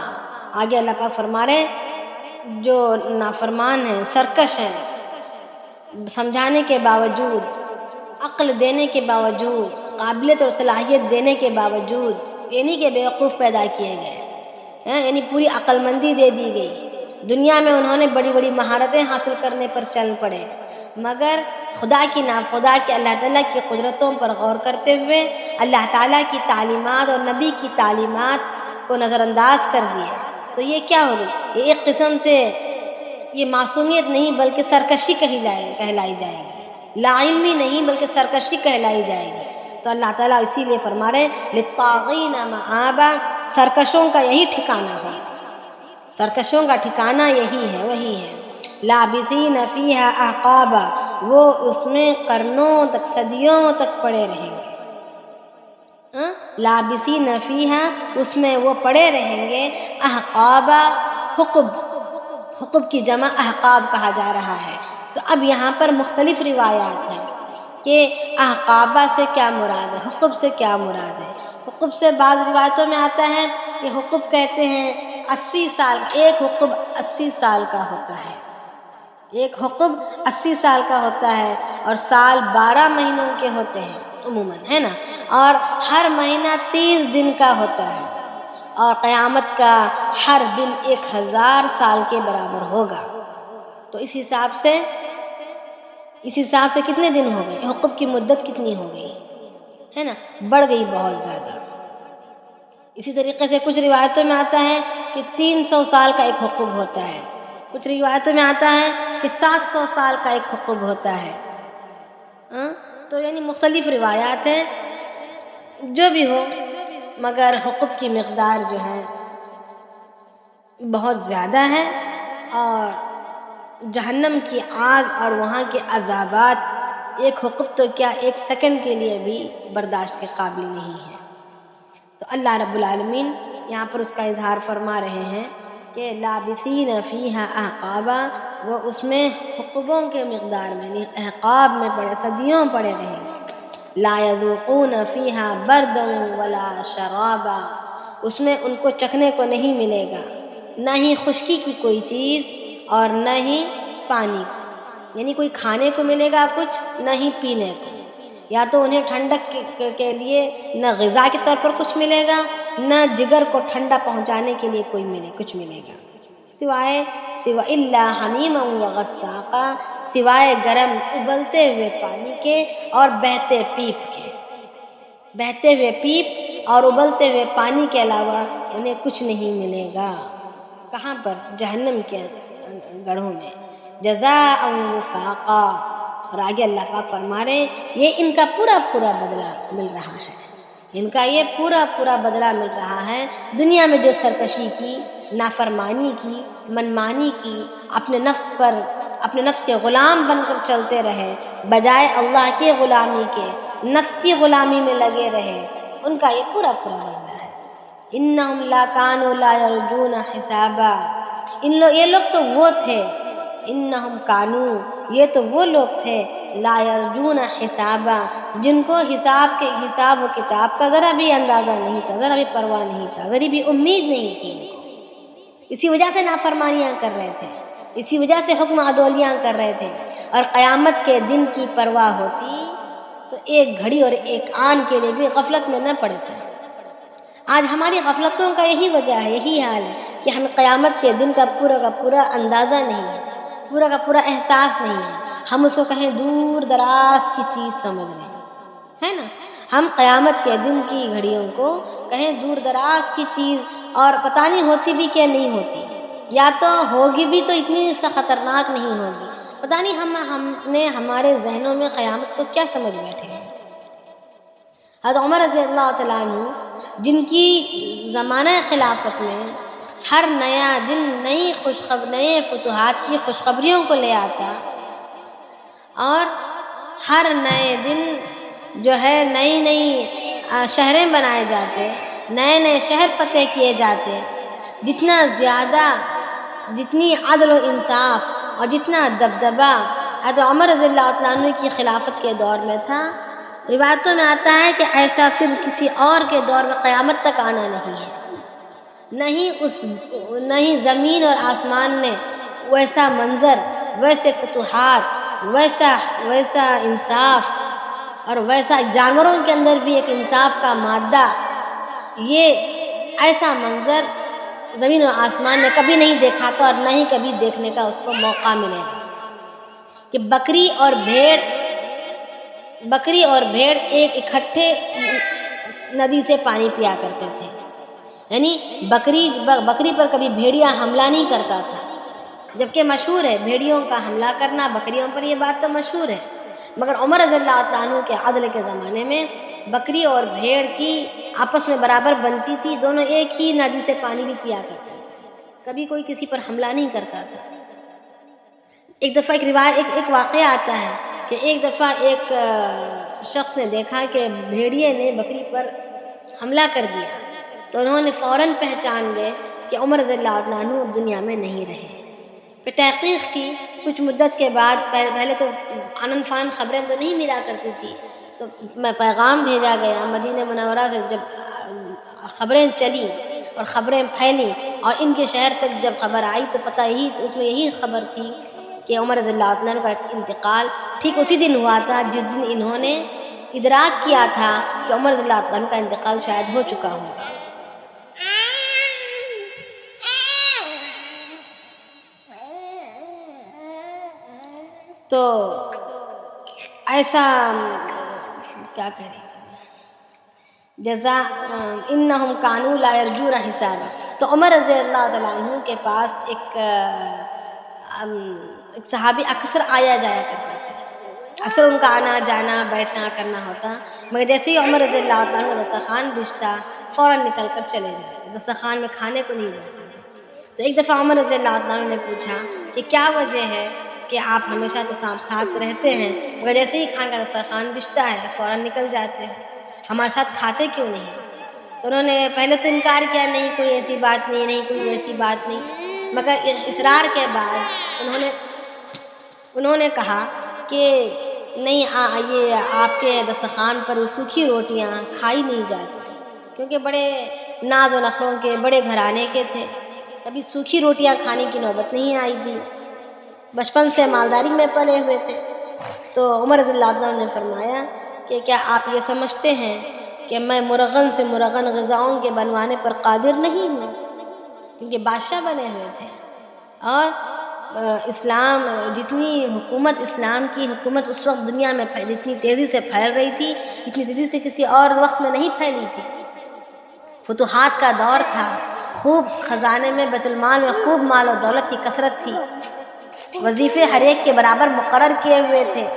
آگے اللہ پاک فرما رہے ہیں جو نافرمان ہیں، سرکش ہیں، سمجھانے کے باوجود، عقل دینے کے باوجود، قابلیت اور صلاحیت دینے کے باوجود، یعنی کہ بیوقوف پیدا کیے گئے، یعنی پوری عقل مندی دے دی گئی، دنیا میں انہوں نے بڑی بڑی مہارتیں حاصل کرنے پر چل پڑے، مگر خدا کے اللہ تعالیٰ کی قدرتوں پر غور کرتے ہوئے اللہ تعالیٰ کی تعلیمات اور نبی کی تعلیمات کو نظر انداز کر دیے۔ تو یہ کیا ہوگی؟ یہ ایک قسم سے یہ معصومیت نہیں بلکہ سرکشی کہلائی جائے گی، لا علمی نہیں بلکہ سرکشی کہلائی جائے گی۔ تو اللہ تعالیٰ اسی لیے فرما رہے ہیں للطاغین مآبا، سرکشوں کا یہی ٹھکانہ ہے، سرکشوں کا ٹھکانہ یہی ہے، وہی ہے۔ لابثین فیہا احقابا، وہ اس میں قرنوں تک، صدیوں تک پڑے رہیں گے۔ لابثین فیہا، اس میں وہ پڑے رہیں گے، احقابا، حقب کی جمع احقاب کہا جا رہا ہے۔ تو اب یہاں پر مختلف روایات ہیں کہ احقابہ سے کیا مراد ہے، حقب سے کیا مراد ہے۔ حقب سے بعض روایتوں میں آتا ہے کہ حقب کہتے ہیں 80 سال، ایک حقب 80 سال کا ہوتا ہے، ایک حقب 80 سال کا ہوتا ہے، اور سال 12 مہینوں کے ہوتے ہیں عموماً، ہے نا، اور ہر مہینہ 30 دن کا ہوتا ہے، اور قیامت کا ہر دن 1000 سال کے برابر ہوگا۔ تو اس حساب سے کتنے دن ہو گئے، حقب کی مدت کتنی ہو گئی، ہے نا، بڑھ گئی بہت زیادہ۔ اسی طریقے سے کچھ روایتوں میں آتا ہے کہ 300 سال کا ایک حقب ہوتا ہے، کچھ روایتوں میں آتا ہے کہ 700 سال کا ایک حقب ہوتا ہے۔ تو یعنی مختلف روایات ہیں، جو بھی ہو، مگر حقب کی مقدار جو ہے بہت زیادہ ہے، اور جہنم کی آگ اور وہاں کے عذابات ایک حقب تو کیا، ایک سیکنڈ کے لیے بھی برداشت کے قابل نہیں ہے۔ تو اللہ رب العالمین یہاں پر اس کا اظہار فرما رہے ہیں کہ لابثین فیہا احقابا، وہ اس میں حقبوں کے مقدار میں، احقاب میں پڑے، صدیوں پڑے رہیں گے۔ لا یذوقون فیہا بردا ولا شرابا، اس میں ان کو چکھنے کو نہیں ملے گا، نہ ہی خشکی کی کوئی چیز اور نہ ہی پانی، یعنی کوئی کھانے کو ملے گا کچھ، نہ ہی پینے کو، یا تو انہیں ٹھنڈک کے لیے نہ غذا کے طور پر کچھ ملے گا، نہ جگر کو ٹھنڈا پہنچانے کے لیے کچھ ملے گا، سوائے الا حمیما وغساقا، سوائے گرم ابلتے ہوئے پانی کے اور بہتے ہوئے پیپ اور ابلتے ہوئے پانی کے علاوہ انہیں کچھ نہیں ملے گا۔ کہاں پر؟ جہنم کے گڑھوں میں۔ جزاء وفاقا، اور آگے اللہ پاک فرما رہے ہیں یہ ان کا پورا بدلہ مل رہا ہے، ان کا یہ پورا بدلہ مل رہا ہے۔ دنیا میں جو سرکشی کی، نافرمانی کی، منمانی کی، اپنے نفس کے غلام بن کر چلتے رہے، بجائے اللہ کی غلامی کے نفس کی غلامی میں لگے رہے، ان کا یہ پورا بدلہ ہے۔ انہم لا کانوا لا یرجون حسابا، یہ لوگ تو وہ تھے، انہم کانو، یہ تو وہ لوگ تھے، لا یرجون حسابا، جن کو حساب و کتاب کا ذرا بھی اندازہ نہیں تھا، ذرا بھی پرواہ نہیں تھا، ذرا بھی امید نہیں تھی ان کو۔ اسی وجہ سے نافرمانیاں کر رہے تھے، اسی وجہ سے حکم عدولیاں کر رہے تھے، اور قیامت کے دن کی پرواہ ہوتی تو ایک گھڑی اور ایک آن کے لیے بھی غفلت میں نہ پڑے تھے۔ آج ہماری غفلتوں کا یہی وجہ ہے، یہی حال ہے کہ ہمیں قیامت کے دن کا پورا اندازہ نہیں ہے، پورا احساس نہیں ہے، ہم اس کو کہیں دور دراز کی چیز سمجھ رہے ہیں، ہے نا، ہم قیامت کے دن کی گھڑیوں کو کہیں دور دراز کی چیز، اور پتہ نہیں ہوتی بھی کہ نہیں ہوتی، یا تو ہوگی بھی تو اتنی سا خطرناک نہیں ہوگی، پتہ نہیں ہم نے ہمارے ذہنوں میں قیامت کو کیا سمجھ بیٹھے ہیں۔ حضرت عمر رضی اللہ تعالیٰ عنہ، جن کی زمانہ خلافت میں ہر نیا دن نئے فتوحات کی خوشخبریوں کو لے آتا، اور ہر نئے دن جو ہے نئی شہریں بنائے جاتے، نئے شہر فتح کیے جاتے، جتنی عدل و انصاف اور جتنا دبدبہ حضرت عمر رضی اللہ تعالیٰ عنہ کی خلافت کے دور میں تھا، روایتوں میں آتا ہے کہ ایسا پھر کسی اور کے دور میں قیامت تک آنا نہیں ہے، نہ ہی زمین اور آسمان میں ویسا منظر، ویسے فتوحات، ویسا انصاف، اور ویسا جانوروں کے اندر بھی ایک انصاف کا مادہ، یہ ایسا منظر زمین و آسمان نے کبھی نہیں دیکھا تھا اور نہ ہی کبھی دیکھنے کا اس کو موقع ملے گا کہ بکری اور بھیڑ ایک اکٹھے ندی سے پانی پیا کرتے تھے. یعنی بکری پر کبھی بھیڑیا حملہ نہیں کرتا تھا، جبکہ مشہور ہے بھیڑیوں کا حملہ کرنا بکریوں پر، یہ بات تو مشہور ہے. مگر عمر رضی اللہ تعالیٰ عنہ کے عدل کے زمانے میں بکری اور بھیڑ کی آپس میں برابر بنتی تھی، دونوں ایک ہی ندی سے پانی بھی پیا کرتے تھے، کبھی کوئی کسی پر حملہ نہیں کرتا تھا. ایک دفعہ ایک واقعہ آتا ہے کہ ایک دفعہ ایک شخص نے دیکھا کہ بھیڑیے نے بکری پر حملہ کر دیا، تو انہوں نے فوراً پہچان گئے کہ عمر رضی اللہ عنہ اب دنیا میں نہیں رہے. پھر تحقیق کی، کچھ مدت کے بعد، پہلے تو آنن فان خبریں تو نہیں ملا کرتی تھی، تو میں پیغام بھیجا گیا مدینہ منورہ سے. جب خبریں چلیں اور خبریں پھیلیں اور ان کے شہر تک جب خبر آئی تو پتہ اس میں یہی خبر تھی کہ عمر رضی اللہ عنہ کا انتقال ٹھیک اسی دن ہوا تھا جس دن انہوں نے ادراک کیا تھا کہ عمر رضی اللہ عنہ کا انتقال شاید ہو چکا ہوگا. تو ایسا کیا کہہ رہی تھی، جزا انہم کانوا لا یرجون حسابا. تو عمر رضی اللہ عنہ کے پاس ایک صحابی اکثر آیا جایا کرتے تھے، اکثر ان کا آنا جانا بیٹھنا کرنا ہوتا، مگر جیسے ہی عمر رضی اللہ عنہ دسترخوان بچھتا فوراً نکل کر چلے جاتے، دسترخوان میں کھانے کو نہیں بیٹھتے تھے. تو ایک دفعہ عمر رضی اللہ عنہ نے پوچھا کہ کیا وجہ ہے کہ آپ ہمیشہ تو ساتھ رہتے ہیں مگر جیسے ہی کھانے کا دسترخوان بچھتا ہے فوراً نکل جاتے ہیں، ہمارے ساتھ کھاتے کیوں نہیں؟ تو انہوں نے پہلے تو انکار کیا، نہیں کوئی ایسی بات نہیں کوئی ایسی بات نہیں، مگر اصرار کے بعد انہوں نے کہا کہ نہیں، یہ آپ کے دسترخوان پر سوکھی روٹیاں کھائی نہیں جاتی، کیونکہ بڑے ناز و نخروں کے بڑے گھرانے کے تھے، کبھی سوکھی روٹیاں کھانے کی نوبت نہیں آئی تھی، بچپن سے مالداری میں پلے ہوئے تھے. تو عمر رضی اللہ عنہ نے فرمایا کہ کیا آپ یہ سمجھتے ہیں کہ میں مرغن سے مرغن غذاؤں کے بنوانے پر قادر نہیں ہوں؟ کیونکہ بادشاہ بنے ہوئے تھے اور اسلام جتنی حکومت، اسلام کی حکومت اس وقت دنیا میں اتنی تیزی سے پھیل رہی تھی، اتنی تیزی سے کسی اور وقت میں نہیں پھیلی تھی. فتوحات کا دور تھا، خوب خزانے میں بیت المال میں خوب مال و دولت کی کثرت تھی، وظیفے ہر ایک کے برابر مقرر کیے ہوئے تھے،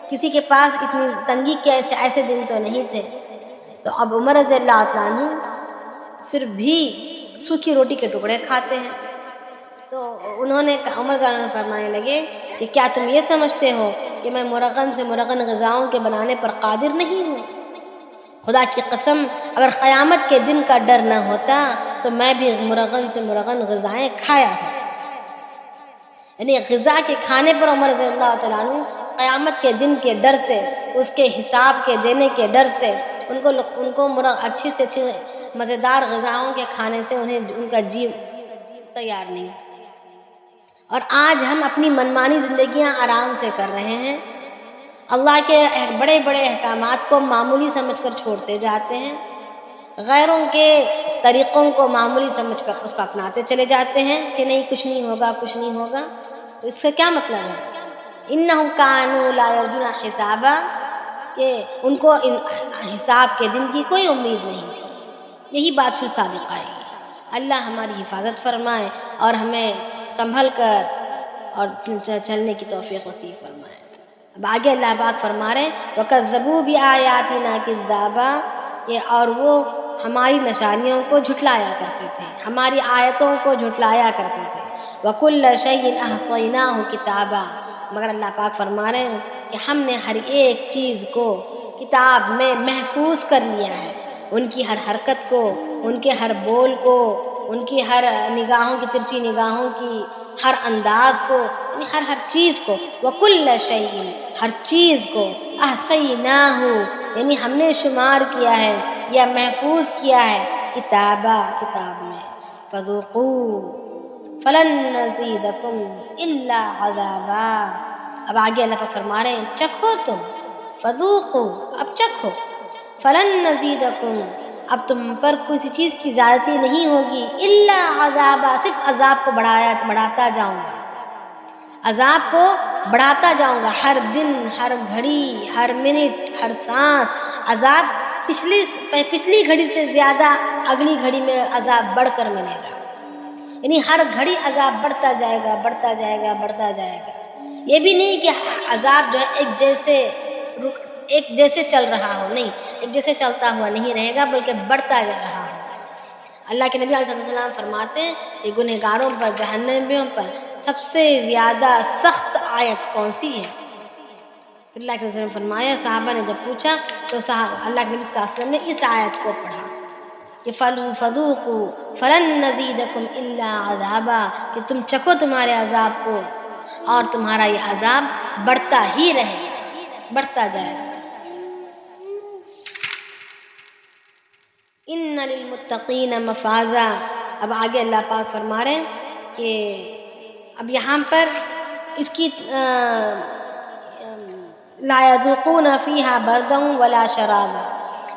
کسی کے پاس اتنی تنگی کے ایسے دن تو نہیں تھے. تو اب عمر رضی اللہ عنہ پھر بھی سوکھی روٹی کے ٹکڑے کھاتے ہیں. تو انہوں نے عمر رضی اللہ عنہ فرمانے لگے کہ کیا تم یہ سمجھتے ہو کہ میں مرغن سے مرغن غذاؤں کے بنانے پر قادر نہیں ہوں؟ خدا کی قسم اگر قیامت کے دن کا ڈر نہ ہوتا تو میں بھی مرغن سے مرغن غذائیں کھایا ہوں. یعنی غذا کے کھانے پر عمر رضی اللہ تعالیٰ عنہ قیامت کے دن کے ڈر سے، اس کے حساب کے دینے کے ڈر سے، ان کو اچھی سے اچھی مزیدار غذاؤں کے کھانے سے ان کا جی تیار نہیں. اور آج ہم اپنی منمانی زندگیاں آرام سے کر رہے ہیں، اللہ کے بڑے بڑے احکامات کو معمولی سمجھ کر چھوڑتے جاتے ہیں، غیروں کے طریقوں کو معمولی سمجھ کر اس کو اپناتے چلے جاتے ہیں کہ نہیں کچھ نہیں ہوگا کچھ نہیں ہوگا. تو اس سے کیا مطلب ہے؟ انہم کانوا لا یرجون حسابا، کہ ان کو حساب کے دن کی کوئی امید نہیں تھی. یہی بات پھر صادق آئے گی. اللہ ہماری حفاظت فرمائے اور ہمیں سنبھل کر اور چلنے کی توفیق نصیب فرمائے. اب آگے اللہ پاک فرما رہے وَكَذَّبُوا بِآيَاتِنَا كِذَّابًا، کہ اور وہ ہماری نشانیوں کو جھٹلایا کرتے تھے، ہماری آیتوں کو جھٹلایا کرتے تھے. وَكُلَّ شَيْءٍ أَحْصَيْنَاهُ كِتَابًا، مگر اللہ پاک فرما رہے ہیں کہ ہم نے ہر ایک چیز کو کتاب میں محفوظ کر لیا ہے، ان کی ہر حرکت کو، ان کے ہر بول کو، ان کی ہر نگاہوں کی ترچی نگاہوں کی ہر انداز کو، یعنی ہر چیز کو. وَكُلَّ شَيْءٍ، ہر چیز کو، أَحْصَيْنَاهُ، یعنی ہم نے شمار کیا ہے یا محفوظ کیا ہے، کتاب میں. فَذُوقُوا فَلَن نَّزِيدَكُمْ إِلَّا عَذَابًا، اب آگے اللہ پاک فرما رہے ہیں چکھو تم، فَذُوقُوا، اب چکھو، فَلَن نَّزِيدَكُمْ، اب تم پر کسی چیز کی زیادتی نہیں ہوگی، الا عذابا، صرف عذاب کو بڑھاتا جاؤں گا، عذاب کو بڑھاتا جاؤں گا، ہر دن، ہر گھڑی، ہر منٹ، ہر سانس عذاب پچھلی گھڑی سے زیادہ اگلی گھڑی میں عذاب بڑھ کر ملے گا، یعنی ہر گھڑی عذاب بڑھتا جائے گا، بڑھتا جائے گا، بڑھتا جائے گا۔ یہ بھی نہیں کہ عذاب جو ہے ایک جیسے چل رہا ہو، نہیں، ایک جیسے چلتا ہوا نہیں رہے گا، بلکہ بڑھتا جا رہا ہو۔ اللہ کے نبی علیہ السلام فرماتے ہیں کہ گنہگاروں پر، جہنمیوں پر سب سے زیادہ سخت آیت کون سی ہے؟ اللہ کے رسول نے فرمایا، صحابہ نے جب پوچھا تو اللہ کے نبی صلی اللہ علیہ وسلم نے اس آیت کو پڑھا کہ فَذُوقُوا فَلَن نَّزِيدَكُمْ إِلَّا عَذَابًا، کہ تم چکھو تمہارے عذاب کو اور تمہارا یہ عذاب بڑھتا ہی رہے گا، بڑھتا جائے گا۔ اِنَّ لِلْمُتَّقِينَ مَفَازًا، اب آگے اللہ پاک فرما رہے ہیں کہ اب یہاں پر اس کی لا يذوقون فیہا بردا ولا شرابا،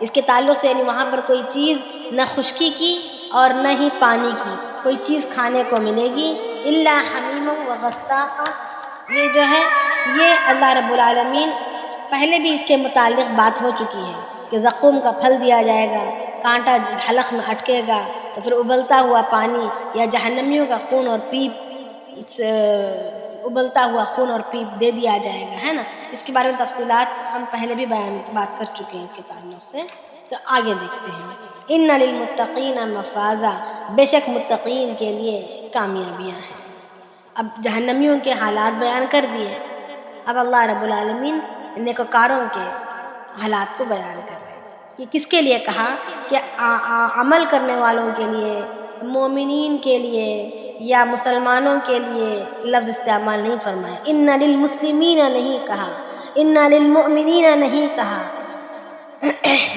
اس کے تعلق سے یعنی وہاں پر کوئی چیز نہ خشکی کی اور نہ ہی پانی کی کوئی چیز کھانے کو ملے گی، الا حمیما وغساقا، یہ جو ہے یہ اللہ رب العالمین پہلے بھی اس کے متعلق بات ہو چکی ہے کہ زقوم کا پھل دیا جائے گا، کانٹا حلق میں اٹکے گا تو پھر ابلتا ہوا پانی، یا جہنمیوں کا خون اور پیپ، ابلتا ہوا خون اور پیپ دے دیا جائے گا، ہے نا۔ اس کے بارے میں تفصیلات ہم پہلے بھی بات کر چکے ہیں اس کے تعلق سے، تو آگے دیکھتے ہیں۔ ان للمتقین مفازا، بے شک متقین کے لیے کامیابیاں ہیں۔ اب جہنمیوں کے حالات بیان کر دیے، اب اللہ رب العالمین نیکوکاروں کے حالات کو بیان کر رہے ہیں کہ کس کے لیے کہا کہ عمل کرنے والوں کے لیے، مومنین کے لیے یا مسلمانوں کے لیے لفظ استعمال نہیں فرمایا، ان للمسلمین نہیں کہا، ان للمؤمنین نہیں کہا،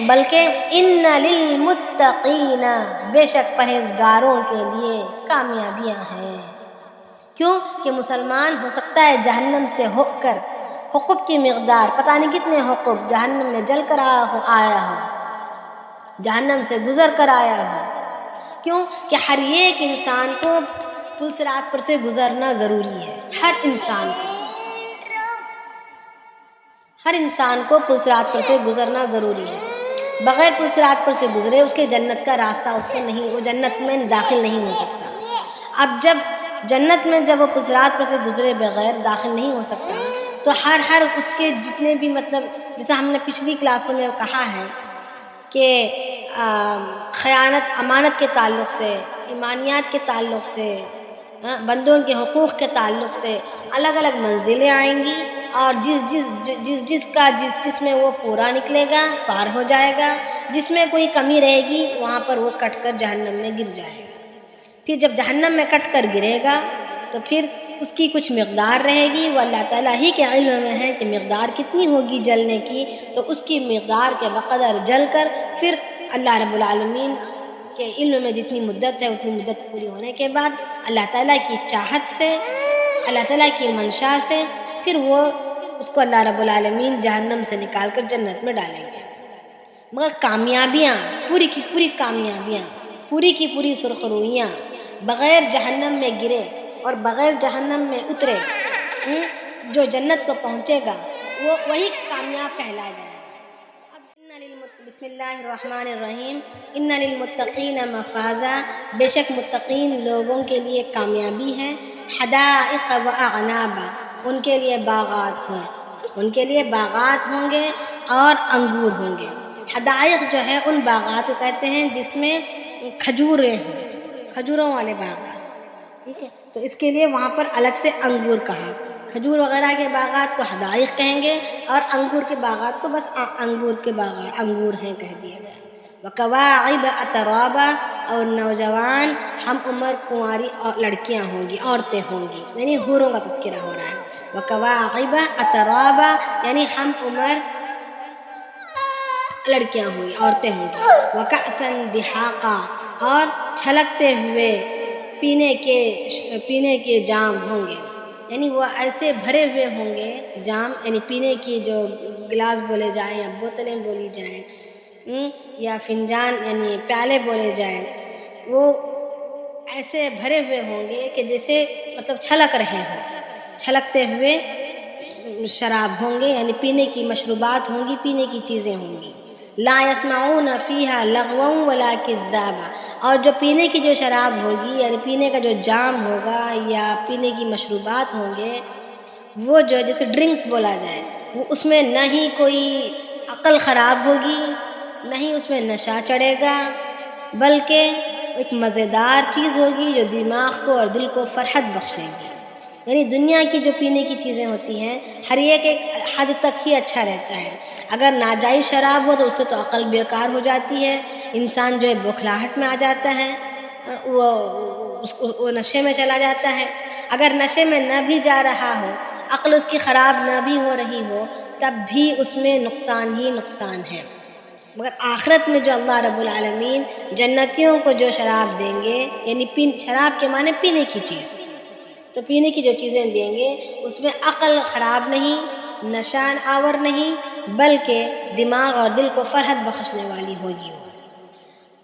بلکہ ان للمتقین، بے شک پرہیزگاروں کے لیے کامیابیاں ہیں۔ کیوں کہ مسلمان ہو سکتا ہے جہنم سے ہو کر حقوق کی مقدار پتہ نہیں کتنے حقوق جہنم میں جل کر آیا ہو، جہنم سے گزر کر آیا ہو۔ کیوں کہ ہر ایک انسان کو پل صراط پر سے گزرنا ضروری ہے، ہر انسان کو پل صراط پر سے گزرنا ضروری ہے، بغیر پل صراط پر سے گزرے اس کے جنت کا راستہ اس کو نہیں، وہ جنت میں داخل نہیں ہو سکتا۔ اب جب جنت میں جب وہ پل صراط پر سے گزرے بغیر داخل نہیں ہو سکتا، تو ہر اس کے جتنے بھی مطلب جیسا ہم نے پچھلی کلاسوں میں کہا ہے کہ خیانت، امانت کے تعلق سے، ایمانیات کے تعلق سے، بندوں کے حقوق کے تعلق سے الگ الگ منزلیں آئیں گی، اور جس میں وہ پورا نکلے گا پار ہو جائے گا، جس میں کوئی کمی رہے گی وہاں پر وہ کٹ کر جہنم میں گر جائے گا۔ پھر جب جہنم میں کٹ کر گرے گا تو پھر اس کی کچھ مقدار رہے گی، وہ اللہ تعالیٰ ہی کے علم میں ہے کہ مقدار کتنی ہوگی جلنے کی، تو اس کی مقدار کے بقدر جل کر پھر اللہ رب العالمین کے علم میں جتنی مدت ہے اتنی مدت پوری ہونے کے بعد اللہ تعالیٰ کی چاہت سے، اللہ تعالیٰ کی منشا سے پھر وہ اس کو اللہ رب العالمین جہنم سے نکال کر جنت میں ڈالیں گے۔ مگر کامیابیاں، پوری کی پوری کامیابیاں، پوری کی پوری سرخرویاں بغیر جہنم میں گرے اور بغیر جہنم میں اترے جو جنت کو پہنچے گا وہ وہی کامیاب کہلائے گا۔ بسم اللہ الرحمن الرحیم، ان للمتقین مفازا، بے شک متقین لوگوں کے لیے کامیابی ہے، حدائق و اعنابا، ان کے لیے باغات ہیں، ان کے لیے باغات ہوں گے اور انگور ہوں گے۔ حدائق جو ہے ان باغات کو کہتے ہیں جس میں کھجوریں ہوں، کھجوروں والے باغات، ٹھیک ہے، تو اس کے لیے وہاں پر الگ سے انگور کہا، کھجور وغیرہ کے باغات کو حدائق کہیں گے اور انگور کے باغات کو بس انگور کے باغات، انگور ہیں کہہ دیا گیا۔ وکواعب اترابا، اور نوجوان ہم عمر کنواری اور لڑکیاں ہوں گی، عورتیں ہوں گی، یعنی حوروں کا تذکرہ ہو رہا ہے۔ وکواعب اترابا یعنی ہم عمر لڑکیاں ہوں گی، عورتیں ہوں گی۔ وکأسا دحاقا، اور چھلکتے ہوئے پینے کے جام ہوں گے، یعنی وہ ایسے بھرے ہوئے ہوں گے جام، یعنی پینے کی جو گلاس بولے جائیں یا بوتلیں بولی جائیں، یا فنجان یعنی پیالے بولے جائیں، وہ ایسے بھرے ہوئے ہوں گے کہ جیسے مطلب چھلک رہے ہوں، چھلکتے ہوئے شراب ہوں گے، یعنی پینے کی مشروبات ہوں گی، پینے کی چیزیں ہوں گی. لا يسمعون فيها لغوا ولا كذابا، اور جو پینے کی جو شراب ہوگی یعنی پینے کا جو جام ہوگا یا پینے کی مشروبات ہوں گے، وہ جو جیسے ڈرنکس بولا جائے، وہ اس میں نہ ہی کوئی عقل خراب ہوگی، نہ ہی اس میں نشہ چڑھے گا، بلکہ ایک مزیدار چیز ہوگی جو دماغ کو اور دل کو فرحت بخشے گی. یعنی دنیا کی جو پینے کی چیزیں ہوتی ہیں ہر ایک حد تک ہی اچھا رہتا ہے. اگر ناجائز شراب ہو تو اس سے تو عقل بیکار ہو جاتی ہے، انسان جو ہے بوکھلاہٹ میں آ جاتا ہے، وہ نشے میں چلا جاتا ہے. اگر نشے میں نہ بھی جا رہا ہو، عقل اس کی خراب نہ بھی ہو رہی ہو، تب بھی اس میں نقصان ہی نقصان ہے. مگر آخرت میں جو اللہ رب العالمین جنتیوں کو جو شراب دیں گے، یعنی شراب کے معنی پینے کی چیز، تو پینے کی جو چیزیں دیں گے اس میں عقل خراب نہیں، نشہ آور نہیں، بلکہ دماغ اور دل کو فرحت بخشنے والی ہوگی.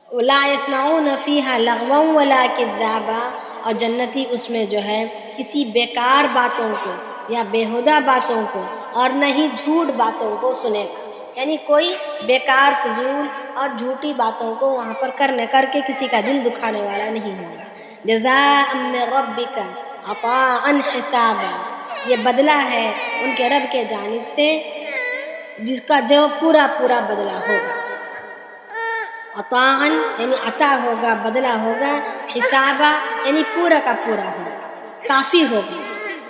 لا يسمعون فيها لغوا ولا كذابا، اور جنتی اس میں جو ہے کسی بیکار باتوں کو یا بیہودہ باتوں کو اور نہ ہی جھوٹ باتوں کو سنے گا. یعنی کوئی بیکار فضول اور جھوٹی باتوں کو وہاں پر کر کے کسی کا دل دکھانے والا نہیں ہوگا. جزاء من ربک عطاء حسابا، یہ بدلہ ہے ان کے رب کے جانب سے جس کا جو پورا پورا بدلہ ہوگا. عطاء یعنی عطا ہوگا، بدلہ ہوگا، حسابا یعنی پورا کا پورا ہوگا، کافی ہوگا،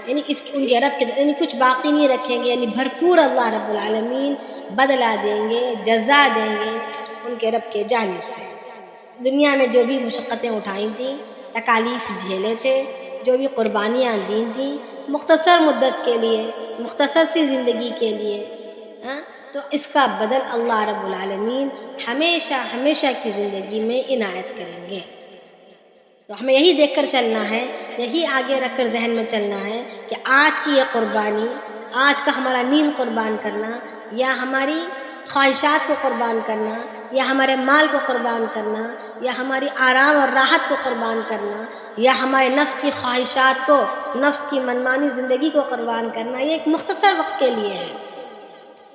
یعنی ان کے رب کے یعنی کچھ باقی نہیں رکھیں گے، یعنی بھرپور اللہ رب العالمین بدلہ دیں گے، جزا دیں گے ان کے رب کے جانب سے. دنیا میں جو بھی مشقتیں اٹھائی تھیں، تکالیف جھیلے تھے، جو بھی قربانیاں دی تھیں مختصر مدت کے لیے، مختصر سی زندگی کے لیے، تو اس کا بدل اللہ رب العالمین ہمیشہ ہمیشہ کی زندگی میں عنایت کریں گے. تو ہمیں یہی دیکھ کر چلنا ہے، یہی آگے رکھ کر ذہن میں چلنا ہے کہ آج کی یہ قربانی، آج کا ہمارا نیند قربان کرنا یا ہماری خواہشات کو قربان کرنا یا ہمارے مال کو قربان کرنا یا ہماری آرام اور راحت کو قربان کرنا یا ہمارے نفس کی خواہشات کو، نفس کی منمانی زندگی کو قربان کرنا، یہ ایک مختصر وقت کے لیے ہے،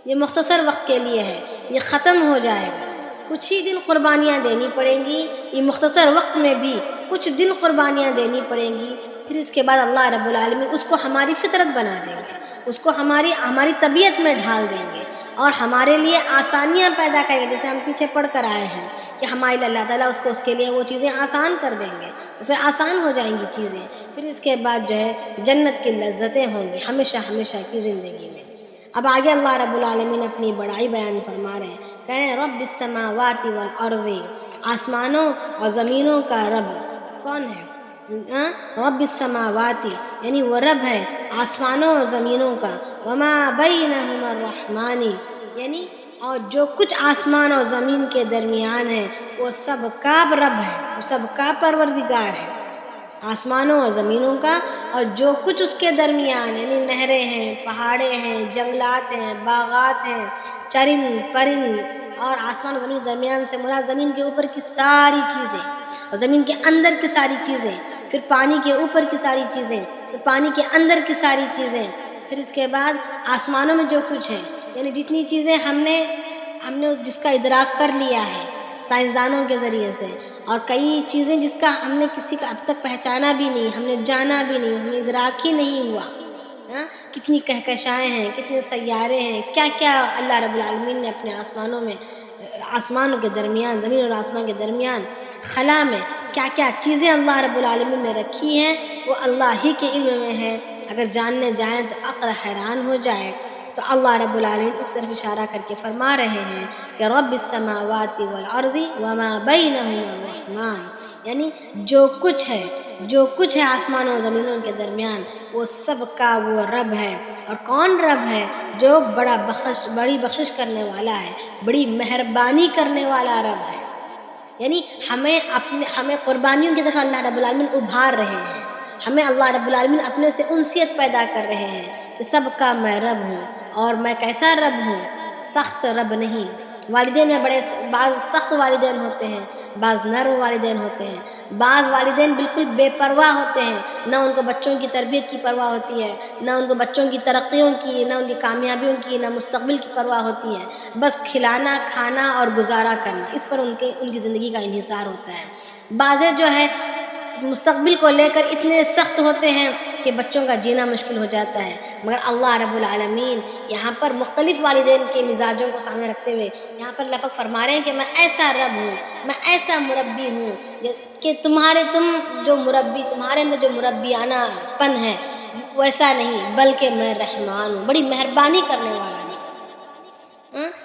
یہ مختصر وقت کے لیے ہے، یہ ختم ہو جائے گا. کچھ ہی دن قربانیاں دینی پڑیں گی، یہ مختصر وقت میں بھی کچھ دن قربانیاں دینی پڑیں گی، پھر اس کے بعد اللہ رب العالمین اس کو ہماری فطرت بنا دیں گے، اس کو ہماری طبیعت میں ڈھال دیں گے اور ہمارے لیے آسانیاں پیدا کریں گے. جیسے ہم پیچھے پڑھ کر آئے ہیں کہ ہمارے اللہ تعالیٰ اس کے لیے وہ چیزیں آسان کر دیں گے، تو پھر آسان ہو جائیں گی چیزیں. پھر اس کے بعد جو ہے جنت کی لذتیں ہوں گی ہمیشہ ہمیشہ کی زندگی میں. اب آگے اللہ رب العالمین اپنی بڑائی بیان فرما رہے ہیں، کہہ رہے ہیں رب السماوات والارض، آسمانوں اور زمینوں کا رب کون ہے؟ رب السماوات یعنی وہ رب ہے آسمانوں اور زمینوں کا، وما بینہما الرحمن یعنی اور جو کچھ آسمان اور زمین کے درمیان ہے وہ سب کا رب ہے، وہ سب کا پروردگار ہے، آسمانوں اور زمینوں کا، اور جو کچھ اس کے درمیان یعنی نہریں ہیں، پہاڑیں ہیں، جنگلات ہیں، باغات ہیں، چرند پرند، اور آسمان اور زمین کے درمیان سے مراد زمین کے اوپر کی ساری چیزیں اور زمین کے اندر کی ساری چیزیں، پھر پانی کے اوپر کی ساری چیزیں، پھر پانی کے اندر کی ساری چیزیں، پھر اس کے بعد آسمانوں میں جو کچھ ہے، یعنی جتنی چیزیں ہم نے جس کا ادراک کر لیا ہے سائنسدانوں کے ذریعے سے، اور کئی چیزیں جس کا ہم نے کسی کا اب تک پہچانا بھی نہیں، ہم نے جانا بھی نہیں، ہم نے ادراک ہی نہیں ہوا. کتنی کہکشائیں ہیں، کتنے سیارے ہیں، کیا کیا اللہ رب العالمین نے اپنے آسمانوں میں، آسمانوں کے درمیان، زمین اور آسمان کے درمیان خلا میں کیا کیا چیزیں اللہ رب العالمین نے رکھی ہیں، وہ اللہ ہی کے علم میں ہے. اگر جاننے جائیں تو عقل حیران ہو جائے. تو اللہ رب العالمین اس طرف اشارہ کر کے فرما رہے ہیں کہ رب السماوات والارض وما بینہما الرحمن، یعنی جو کچھ ہے آسمانوں و زمینوں کے درمیان وہ سب کا وہ رب ہے. اور کون رب ہے؟ جو بڑی بخشش کرنے والا ہے، بڑی مہربانی کرنے والا رب ہے. یعنی ہمیں قربانیوں کی طرف اللہ رب العالمین ابھار رہے ہیں، ہمیں اللہ رب العالمین اپنے سے انسیت پیدا کر رہے ہیں کہ سب کا میں رب ہوں، اور میں کیسا رب ہوں؟ سخت رب نہیں، والدین میں بڑے بعض سخت والدین ہوتے ہیں، بعض نرم والدین ہوتے ہیں، بعض والدین بالکل بے پرواہ ہوتے ہیں، نہ ان کو بچوں کی تربیت کی پرواہ ہوتی ہے، نہ ان کو بچوں کی ترقیوں کی، نہ ان کی کامیابیوں کی، نہ مستقبل کی پرواہ ہوتی ہے، بس کھلانا، کھانا اور گزارا کرنا، اس پر ان کی زندگی کا انحصار ہوتا ہے۔ بعضے جو ہے مستقبل کو لے کر اتنے سخت ہوتے ہیں کہ بچوں کا جینا مشکل ہو جاتا ہے، مگر اللہ رب العالمین یہاں پر مختلف والدین کے مزاجوں کو سامنے رکھتے ہوئے یہاں پر اللہ پاک فرما رہے ہیں کہ میں ایسا رب ہوں، میں ایسا مربی ہوں کہ تم جو مربی، تمہارے اندر جو مربیانہ پن ہے ویسا نہیں، بلکہ میں رحمان ہوں، بڑی مہربانی کرنے والا ہوں۔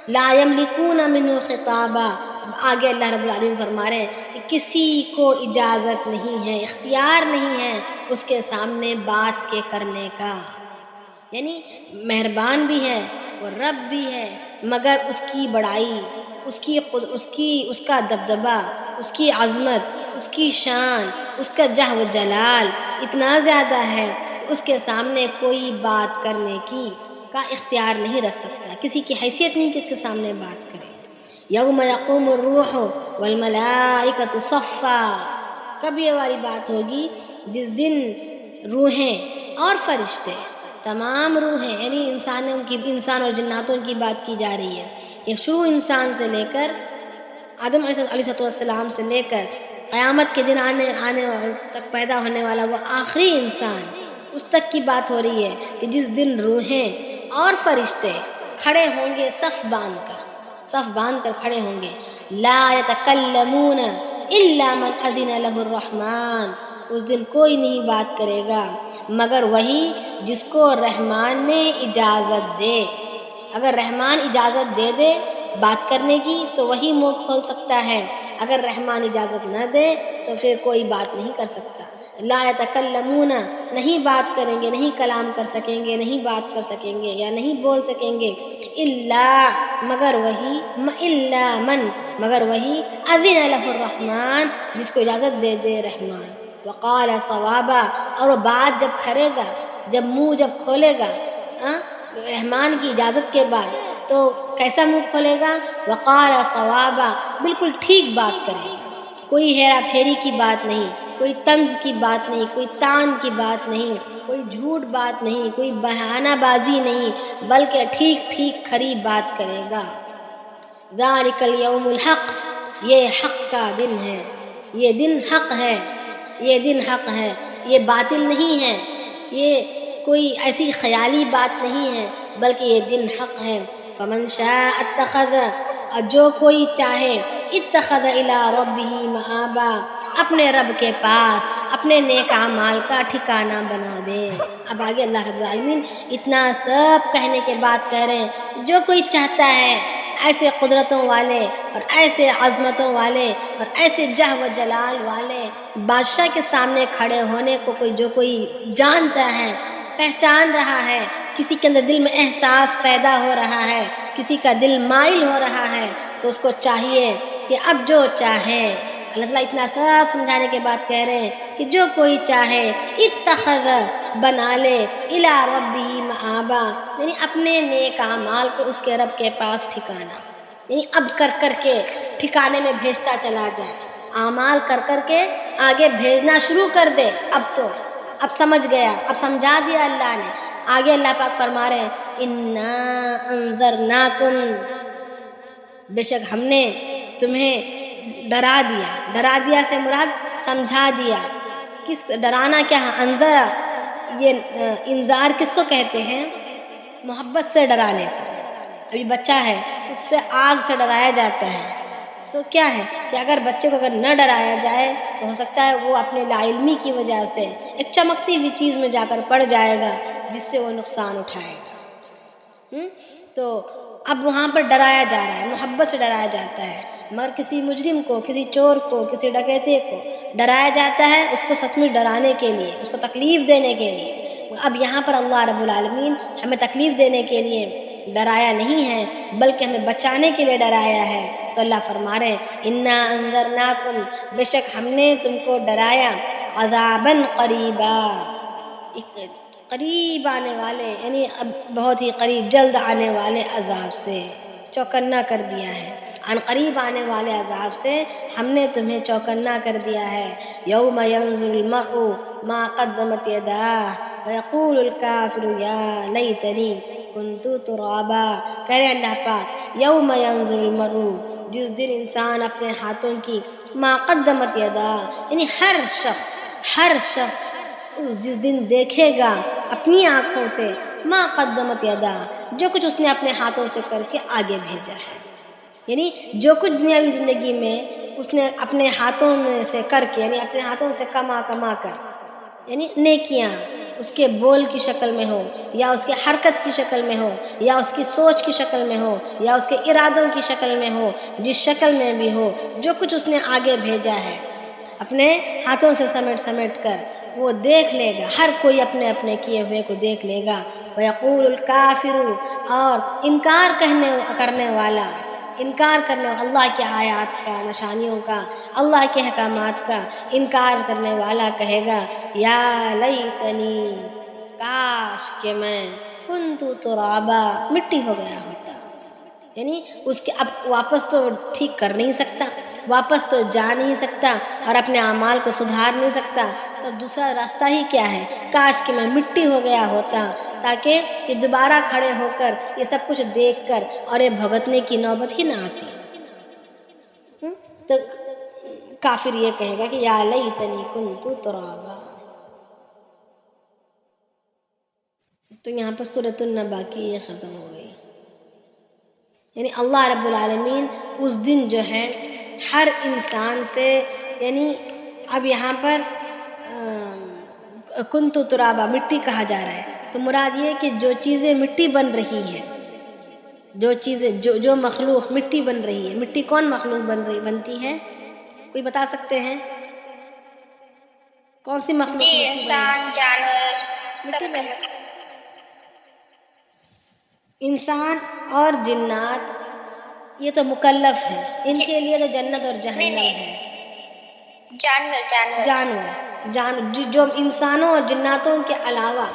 لا یملکون منہ خطابا، اب آگے اللہ رب العالمین فرما رہے ہیں کہ کسی کو اجازت نہیں ہے، اختیار نہیں ہے اس کے سامنے بات کے کرنے کا، یعنی مہربان بھی ہے اور رب بھی ہے، مگر اس کی بڑائی، اس کا دبدبہ، اس کی عظمت، اس کی شان، اس کا جہ و جلال اتنا زیادہ ہے کہ اس کے سامنے کوئی بات کرنے کا اختیار نہیں رکھ سکتا، کسی کی حیثیت نہیں کہ اس کے سامنے بات کرے۔ یوم یقوم الروح والملائکۃ صفا، کب یہ والی بات ہوگی؟ جس دن روحیں اور فرشتے، تمام روحیں، یعنی انسان اور جناتوں کی بات کی جا رہی ہے کہ شروع انسان سے لے کر آدم علیہ السلام سے لے کر قیامت کے دن آنے تک پیدا ہونے والا وہ آخری انسان، اس تک کی بات ہو رہی ہے کہ جس دن روحیں اور فرشتے کھڑے ہوں گے صف باندھ کر کھڑے ہوں گے، لا یتکلمون الا من اذن له الرحمن، اس دن کوئی نہیں بات کرے گا مگر وہی جس کو رحمان نے اجازت دے۔ اگر رحمان اجازت دے دے بات کرنے کی تو وہی منہ کھول سکتا ہے، اگر رحمان اجازت نہ دے تو پھر کوئی بات نہیں کر سکتا۔ لا یتکلمون، نہیں بات کریں گے، نہیں کلام کر سکیں گے، نہیں بات کر سکیں گے یا نہیں بول سکیں گے، الا مگر وہی اذن له الرحمن، جس کو اجازت دے دے رحمان۔ وقال صوابا، اور وہ بات جب کرے گا، جب منہ جب کھولے گا رحمان کی اجازت کے بعد تو کیسا منہ کھولے گا؟ وقال صوابا، بالکل ٹھیک بات کرے گا، کوئی ہیرا پھیری کی بات نہیں، کوئی طنز کی بات نہیں، کوئی تان کی بات نہیں، کوئی جھوٹ بات نہیں، کوئی بہانہ بازی نہیں، بلکہ ٹھیک کھری بات کرے گا۔ ذالک الیوم الحق، یہ حق کا دن ہے، یہ دن حق ہے، یہ دن حق ہے، یہ باطل نہیں ہے، یہ کوئی ایسی خیالی بات نہیں ہے، بلکہ یہ دن حق ہے۔ فمن شاء اتخذ، اور جو کوئی چاہے، اتخذ الی ربہ مآبا، اپنے رب کے پاس اپنے نیک اعمال کا ٹھکانہ بنا دے۔ اب آگے اللہ رب العالمین اتنا سب کہنے کے بعد کہہ رہے ہیں جو کوئی چاہتا ہے ایسے قدرتوں والے اور ایسے عظمتوں والے اور ایسے جہ و جلال والے بادشاہ کے سامنے کھڑے ہونے کو جو کوئی جانتا ہے، پہچان رہا ہے، کسی کے اندر دل میں احساس پیدا ہو رہا ہے، کسی کا دل مائل ہو رہا ہے، تو اس کو چاہیے کہ اب جو چاہے، اللہ تعالیٰ اتنا سب سمجھانے کے بعد کہہ رہے ہیں کہ جو کوئی چاہے اتخذ، بنا لے، الی ربہ مآبا، یعنی اپنے نیک اعمال کو اس کے رب کے پاس ٹھکانا، یعنی اب کر کے ٹھکانے میں بھیجتا چلا جائے، اعمال کر کے آگے بھیجنا شروع کر دے۔ اب سمجھ گیا، اب سمجھا دیا اللہ نے۔ آگے اللہ پاک فرما رہے ہیں انا انذرناکم، بے شک ہم نے تمہیں ڈرا دیا سے مراد سمجھا دیا۔ کس ڈرانا کیا ہے؟ انذر، یہ انذار کس کو کہتے ہیں؟ محبت سے ڈرانے کو۔ ابھی بچہ ہے اس سے آگ سے ڈرایا جاتا ہے، تو کیا ہے کہ اگر بچے کو اگر نہ ڈرایا جائے تو ہو سکتا ہے وہ اپنے لا علمی کی وجہ سے ایک چمکتی ہوئی چیز میں جا کر پڑ جائے گا جس سے وہ نقصان اٹھائے گا۔ تو اب وہاں پر ڈرایا جا رہا ہے، محبت سے ڈرایا جاتا ہے، مگر کسی مجرم کو، کسی چور کو، کسی ڈکیتے کو ڈرایا جاتا ہے اس کو سچ میں ڈرانے کے لیے، اس کو تکلیف دینے کے لیے۔ اب یہاں پر اللہ رب العالمین ہمیں تکلیف دینے کے لیے ڈرایا نہیں ہے بلکہ ہمیں بچانے کے لیے ڈرایا ہے۔ تو اللہ فرما رہے ہیں انا انذرناکم، بے شک ہم نے تم کو ڈرایا، عذابا قریبا، قریب آنے والے، یعنی اب بہت ہی قریب، جلد آنے والے عذاب سے۔ چوکنا کر دیا ہے، عن قریب آنے والے عذاب سے ہم نے تمہیں چوکنا کر دیا ہے۔ یوم ینظر المرء ما قدمت یداہ ویقول الکافر یا لیتنی کنت ترابا۔ کہہ رہے اللہ پاک یوم ینظر المرء، جس دن انسان اپنے ہاتھوں کی ما قدمت یداہ، یعنی ہر شخص جس دن دیکھے گا اپنی آنکھوں سے ما قدمت یدا، جو کچھ اس نے اپنے ہاتھوں سے کر کے آگے بھیجا ہے، یعنی جو کچھ دنیاوی زندگی میں اس نے اپنے ہاتھوں میں سے کر کے، یعنی اپنے ہاتھوں سے کما کر، یعنی نیکیاں اس کے بول کی شکل میں ہو یا اس کے حرکت کی شکل میں ہو یا اس کی سوچ کی شکل میں ہو یا اس کے ارادوں کی شکل میں ہو، جس شکل میں بھی ہو، جو کچھ اس نے آگے بھیجا ہے اپنے ہاتھوں سے سمیٹ کر، وہ دیکھ لے گا، ہر کوئی اپنے اپنے کیے ہوئے کو دیکھ لے گا۔ وَيَقُولُ الْكَافِرُ، اور انکار کرنے والا اللہ کے آیات کا، نشانیوں کا، اللہ کے احکامات کا انکار کرنے والا کہے گا یا لیتنی، کاش کہ میں کنت ترابا، مٹی ہو گیا ہوتا، یعنی اس کے اب واپس تو ٹھیک کر نہیں سکتا، واپس تو جا نہیں سکتا اور اپنے اعمال کو سدھار نہیں سکتا، تو دوسرا راستہ ہی کیا ہے، کاش کہ میں مٹی ہو گیا ہوتا تاکہ یہ دوبارہ کھڑے ہو کر یہ سب کچھ دیکھ کر اور یہ بھگتنے کی نوبت ہی نہ آتی۔ تو کافر یہ کہے گا کہ یا لیتنی کنت ترابا۔ تو یہاں پر سورۃ النبا کی یہ ختم ہو گئی، یعنی اللہ رب العالمین اس دن جو ہے ہر انسان سے، یعنی اب یہاں پر کنت ترابا، مٹی کہا جا رہا ہے، تو مراد یہ کہ جو چیزیں مٹی بن رہی ہیں، جو مخلوق مٹی بن رہی ہے، مٹی کون مخلوق بنتی ہے؟ کوئی بتا سکتے ہیں کون سی مخلوق؟ جی انسان، جانور، سب انسان اور جنات یہ تو مکلف ہیں، ان کے لیے تو جنت اور جہنم ہے۔ جانور جو انسانوں اور جناتوں کے علاوہ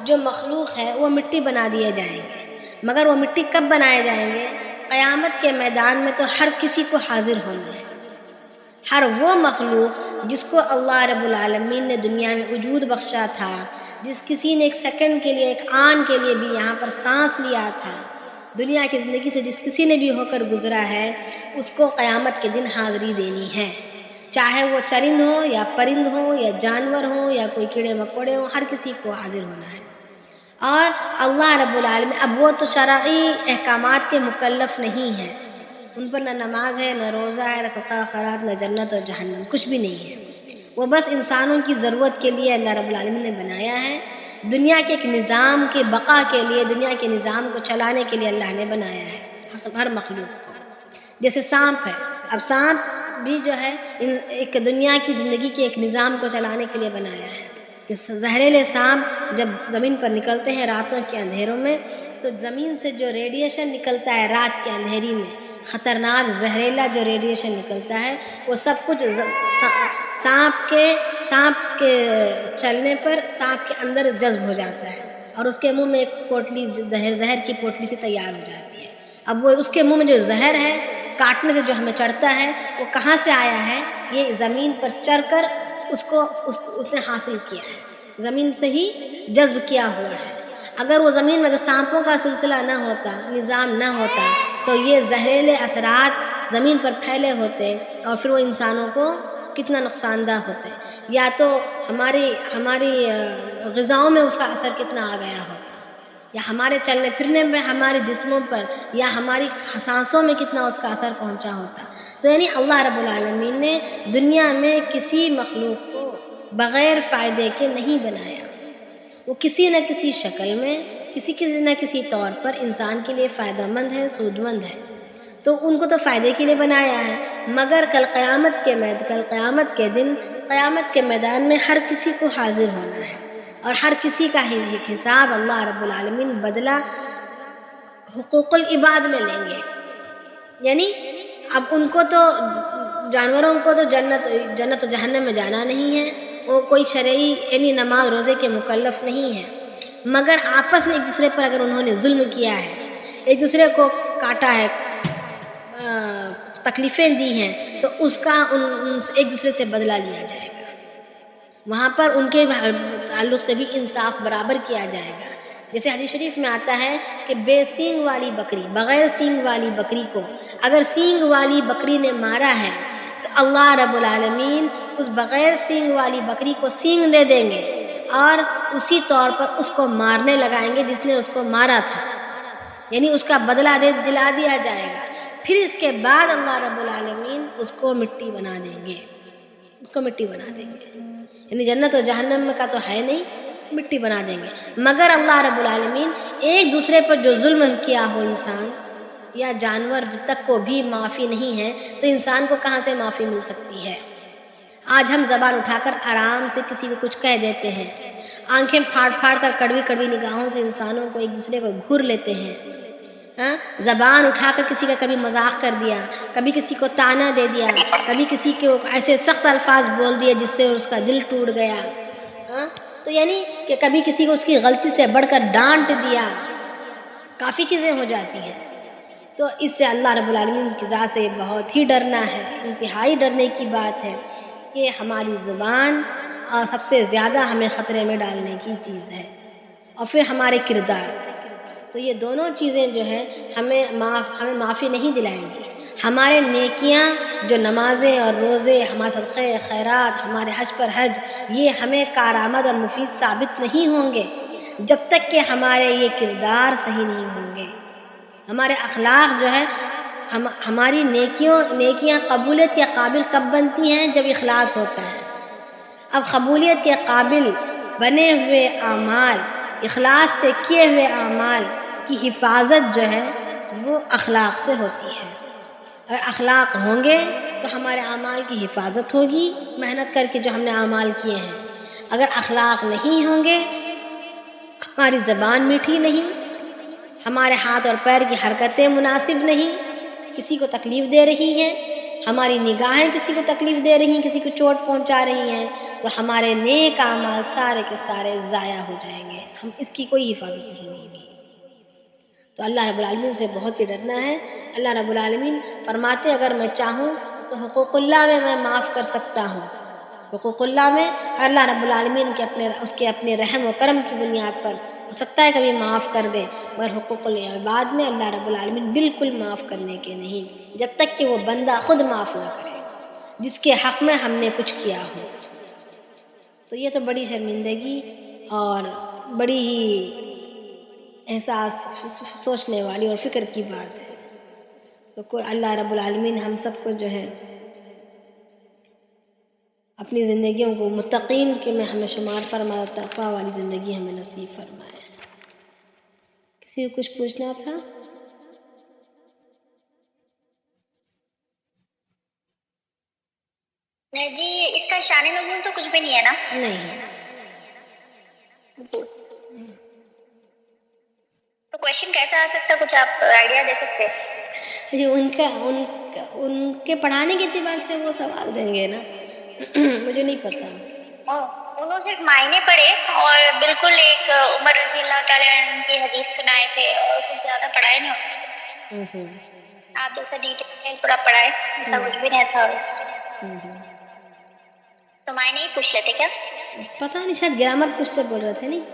جو مخلوق ہے وہ مٹی بنا دیے جائیں گے، مگر وہ مٹی کب بنائے جائیں گے؟ قیامت کے میدان میں تو ہر کسی کو حاضر ہونا ہے، ہر وہ مخلوق جس کو اللہ رب العالمین نے دنیا میں وجود بخشا تھا، جس کسی نے ایک سیکنڈ کے لیے، ایک آن کے لیے بھی یہاں پر سانس لیا تھا، دنیا کی زندگی سے جس کسی نے بھی ہو کر گزرا ہے، اس کو قیامت کے دن حاضری دینی ہے، چاہے وہ چرند ہو یا پرند ہو یا جانور ہو یا کوئی کیڑے مکوڑے ہوں، ہر کسی کو حاضر ہونا ہے۔ اور اللہ رب العالمین اب وہ تو شرعی احکامات کے مکلف نہیں ہیں، ان پر نہ نماز ہے، نہ روزہ ہے، نہ صدقہ خیرات، نہ جنت اور جہنم، کچھ بھی نہیں ہے، وہ بس انسانوں کی ضرورت کے لیے اللہ رب العالمین نے بنایا ہے، دنیا کے ایک نظام کی بقا کے لیے، دنیا کے نظام کو چلانے کے لیے اللہ نے بنایا ہے ہر مخلوق کو۔ جیسے سانپ ہے، اب سانپ بھی جو ہے ایک دنیا کی زندگی کے ایک نظام کو چلانے کے لیے بنایا ہے کہ زہریلے سانپ جب زمین پر نکلتے ہیں راتوں کے اندھیروں میں، تو زمین سے جو ریڈیشن نکلتا ہے رات کے اندھیری میں، خطرناک زہریلا جو ریڈیشن نکلتا ہے، وہ سب کچھ سانپ کے چلنے پر سانپ کے اندر جذب ہو جاتا ہے اور اس کے منہ میں ایک پوٹلی، زہر کی پوٹلی سے تیار ہو جاتی ہے۔ اب وہ اس کے منہ میں جو زہر ہے، کاٹنے سے جو ہمیں چڑھتا ہے، وہ کہاں سے آیا ہے؟ یہ زمین پر چڑھ کر اس نے حاصل کیا ہے، زمین سے ہی جذب کیا ہوا ہے۔ اگر وہ زمین میں اگر سانپوں کا سلسلہ نہ ہوتا، نظام نہ ہوتا، تو یہ زہریلے اثرات زمین پر پھیلے ہوتے اور پھر وہ انسانوں کو کتنا نقصان دہ ہوتے، یا تو ہماری غذاؤں میں اس کا اثر کتنا آ گیا ہوتا، یا ہمارے چلنے پھرنے میں، ہمارے جسموں پر یا ہماری سانسوں میں کتنا اس کا اثر پہنچا ہوتا۔ تو یعنی اللہ رب العالمین نے دنیا میں کسی مخلوق کو بغیر فائدے کے نہیں بنایا، وہ کسی نہ کسی شکل میں، کسی نہ کسی طور پر انسان کے لیے فائدہ مند ہے، سود مند ہے، تو ان کو تو فائدے کے لیے بنایا ہے، مگر کل قیامت کے دن قیامت کے میدان میں ہر کسی کو حاضر ہونا ہے اور ہر کسی کا حساب اللہ رب العالمین بدلہ حقوق العباد میں لیں گے۔ یعنی اب ان کو تو، جانوروں کو تو جنت و جہنم میں جانا نہیں ہے، وہ کوئی شرعی یعنی نماز روزے کے مکلف نہیں ہے، مگر آپس میں ایک دوسرے پر اگر انہوں نے ظلم کیا ہے، ایک دوسرے کو کاٹا ہے، تکلیفیں دی ہیں تو اس کا ان ایک دوسرے سے بدلہ لیا جائے گا. وہاں پر ان کے تعلق سے بھی انصاف برابر کیا جائے گا. جیسے حدیث شریف میں آتا ہے کہ بے سینگ والی بکری، بغیر سینگ والی بکری کو اگر سینگ والی بکری نے مارا ہے تو اللہ رب العالمین اس بغیر سینگ والی بکری کو سینگ دے دیں گے اور اسی طور پر اس کو مارنے لگائیں گے جس نے اس کو مارا تھا، یعنی اس کا بدلہ دلا دیا جائے گا. پھر اس کے بعد اللہ رب العالمین اس کو مٹی بنا دیں گے، اس کو مٹی بنا دیں گے. یعنی جنت و جہنم کا تو ہے نہیں، مٹی بنا دیں گے. مگر اللہ رب العالمین ایک دوسرے پر جو ظلم کیا ہو انسان یا جانور تک کو بھی معافی نہیں ہے تو انسان کو کہاں سے معافی مل سکتی ہے؟ آج ہم زبان اٹھا کر آرام سے کسی کو کچھ کہہ دیتے ہیں، آنکھیں پھاڑ پھاڑ کر کڑوی کڑوی نگاہوں سے انسانوں کو ایک دوسرے کو گھور لیتے ہیں. زبان اٹھا کر کسی کا کبھی مذاق کر دیا، کبھی کسی کو طعنہ دے دیا، کبھی کسی کو ایسے سخت الفاظ بول دیے جس سے اس کا دل ٹوٹ گیا. تو یعنی کہ کبھی کسی کو اس کی غلطی سے بڑھ کر ڈانٹ دیا، کافی چیزیں ہو جاتی ہیں. تو اس سے اللہ رب العالمین کی ذات سے بہت ہی ڈرنا ہے، انتہائی ڈرنے کی بات ہے کہ ہماری زبان سب سے زیادہ ہمیں خطرے میں ڈالنے کی چیز ہے، اور پھر ہمارے کردار. تو یہ دونوں چیزیں جو ہیں ہمیں معافی نہیں دلائیں گی. ہمارے نیکیاں جو نمازیں اور روزے، ہمارے صدقے خیرات، ہمارے حج پر حج، یہ ہمیں کارآمد اور مفید ثابت نہیں ہوں گے جب تک کہ ہمارے یہ کردار صحیح نہیں ہوں گے. ہمارے اخلاق جو ہے، ہماری نیکیاں قبولیت کے قابل کب بنتی ہیں؟ جب اخلاص ہوتا ہے. اب قبولیت کے قابل بنے ہوئے اعمال، اخلاص سے کیے ہوئے اعمال کی حفاظت جو ہے وہ اخلاق سے ہوتی ہے. اگر اخلاق ہوں گے تو ہمارے اعمال کی حفاظت ہوگی محنت کر کے جو ہم نے اعمال کیے ہیں. اگر اخلاق نہیں ہوں گے، ہماری زبان میٹھی نہیں، ہمارے ہاتھ اور پیر کی حرکتیں مناسب نہیں، کسی کو تکلیف دے رہی ہیں، ہماری نگاہیں کسی کو تکلیف دے رہی ہیں، کسی کو چوٹ پہنچا رہی ہیں، تو ہمارے نیک اعمال سارے کے سارے ضائع ہو جائیں گے، ہم اس کی کوئی حفاظت نہیں ہوگی. تو اللہ رب العالمین سے بہت ہی ڈرنا ہے. اللہ رب العالمین فرماتے اگر میں چاہوں تو حقوق اللہ میں معاف کر سکتا ہوں. حقوق اللہ میں اللہ رب العالمین کے اپنے رحم و کرم کی بنیاد پر ہو سکتا ہے کبھی معاف کر دے، مگر حقوق العباد میں اللہ رب العالمین بالکل معاف کرنے کے نہیں جب تک کہ وہ بندہ خود معاف نہ کرے جس کے حق میں ہم نے کچھ کیا ہو. تو یہ تو بڑی شرمندگی اور بڑی ہی احساس سوچنے والی اور فکر کی بات ہے. تو کوئی اللہ رب العالمین ہم سب کو جو ہے اپنی زندگیوں کو متقین کے میں ہمیں شمار فرمائے، تقویٰ والی زندگی ہمیں نصیب فرمائے. کسی کو کچھ پوچھنا تھا؟ جی اس کا شان نزول تو کچھ بھی نہیں ہے نا؟ نہیں. جی تو کویشچن کیسا آ سکتا ہے، کچھ آپ آئیڈیا دے سکتے ہیں؟ ان کے پڑھانے کے اعتبار سے وہ سوال دیں گے نا. مجھے نہیں پتا. انہوں صرف معنی پڑھے اور بالکل ایک عمر رضی اللہ تعالیٰ عنہ کی حدیث سنائے تھے اور کچھ زیادہ پڑھائے نہیں انہوں سے. آپ جیسا ڈیٹیل پورا پڑھائے ایسا کچھ بھی نہیں تھا. تو معنی ہی پوچھ لیتے کیا؟ پتہ نہیں، شاید گرامر پوچھتے بول رہے تھے. نہیں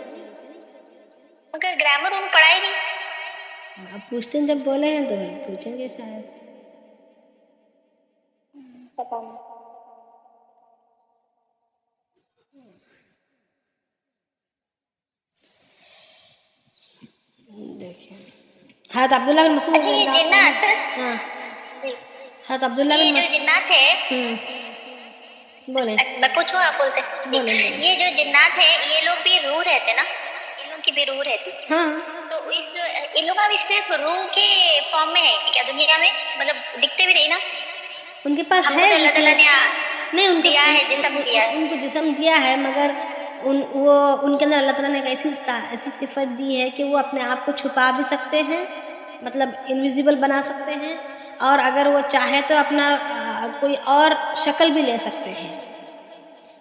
مگر گرامر انہوں پڑھا ہی نہیں. اب پوچھتے ہیں، جب بولے ہیں تو پوچھیں گے شاید. پتہ نہیں. دیکھیں حضرت عبداللہ بن مسعود اچھا یہ جنات، ہاں جی حضرت عبداللہ یہ بن جو جنات ہے، بولیں میں پوچھوں آپ بولتے جی. بولیں. یہ جو جنات ہے یہ لوگ بھی روح رہتے نا، ان لوگ کی بھی روح رہتی. ہاں تو ان لوگ ابھی صرف روح کے فارم میں ہے کیا دنیا میں؟ مطلب دکھتے بھی نہیں نا؟ ان کے پاس ہم ہے کو تو اللہ تعالیٰ نے نہیں، ان دیا ہے، جسم دیا ہے. ان کو جسم دیا ہے، مگر ان کے اندر اللہ تعالیٰ نے ایک ایسی صفت دی ہے کہ وہ اپنے آپ کو چھپا بھی سکتے ہیں، مطلب انویزیبل بنا سکتے ہیں، اور اگر وہ چاہے تو اپنا کوئی اور شکل بھی لے سکتے ہیں.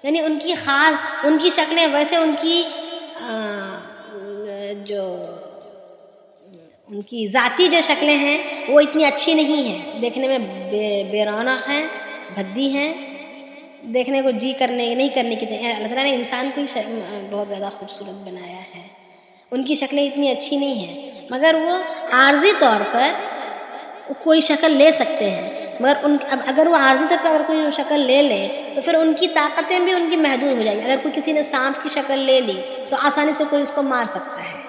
یعنی ان کی خاص ان کی شکلیں ویسے ان کی جو ان کی ذاتی جو شکلیں ہیں وہ اتنی اچھی نہیں ہیں، دیکھنے میں بے رونق ہیں، بھدی ہیں، دیکھنے کو جی کرنے نہیں کرنے کی. اللہ تعالیٰ نے انسان کو ہی بہت زیادہ خوبصورت بنایا ہے. ان کی شکلیں اتنی اچھی نہیں ہیں، مگر وہ عارضی طور پر کوئی شکل لے سکتے ہیں. مگر اگر وہ عارضی طور پر اگر کوئی شکل لے لے تو پھر ان کی طاقتیں بھی ان کی محدود ہو جائیں گی. اگر کوئی کسی نے سانپ کی شکل لے لی تو آسانی سے کوئی اس کو مار سکتا ہے.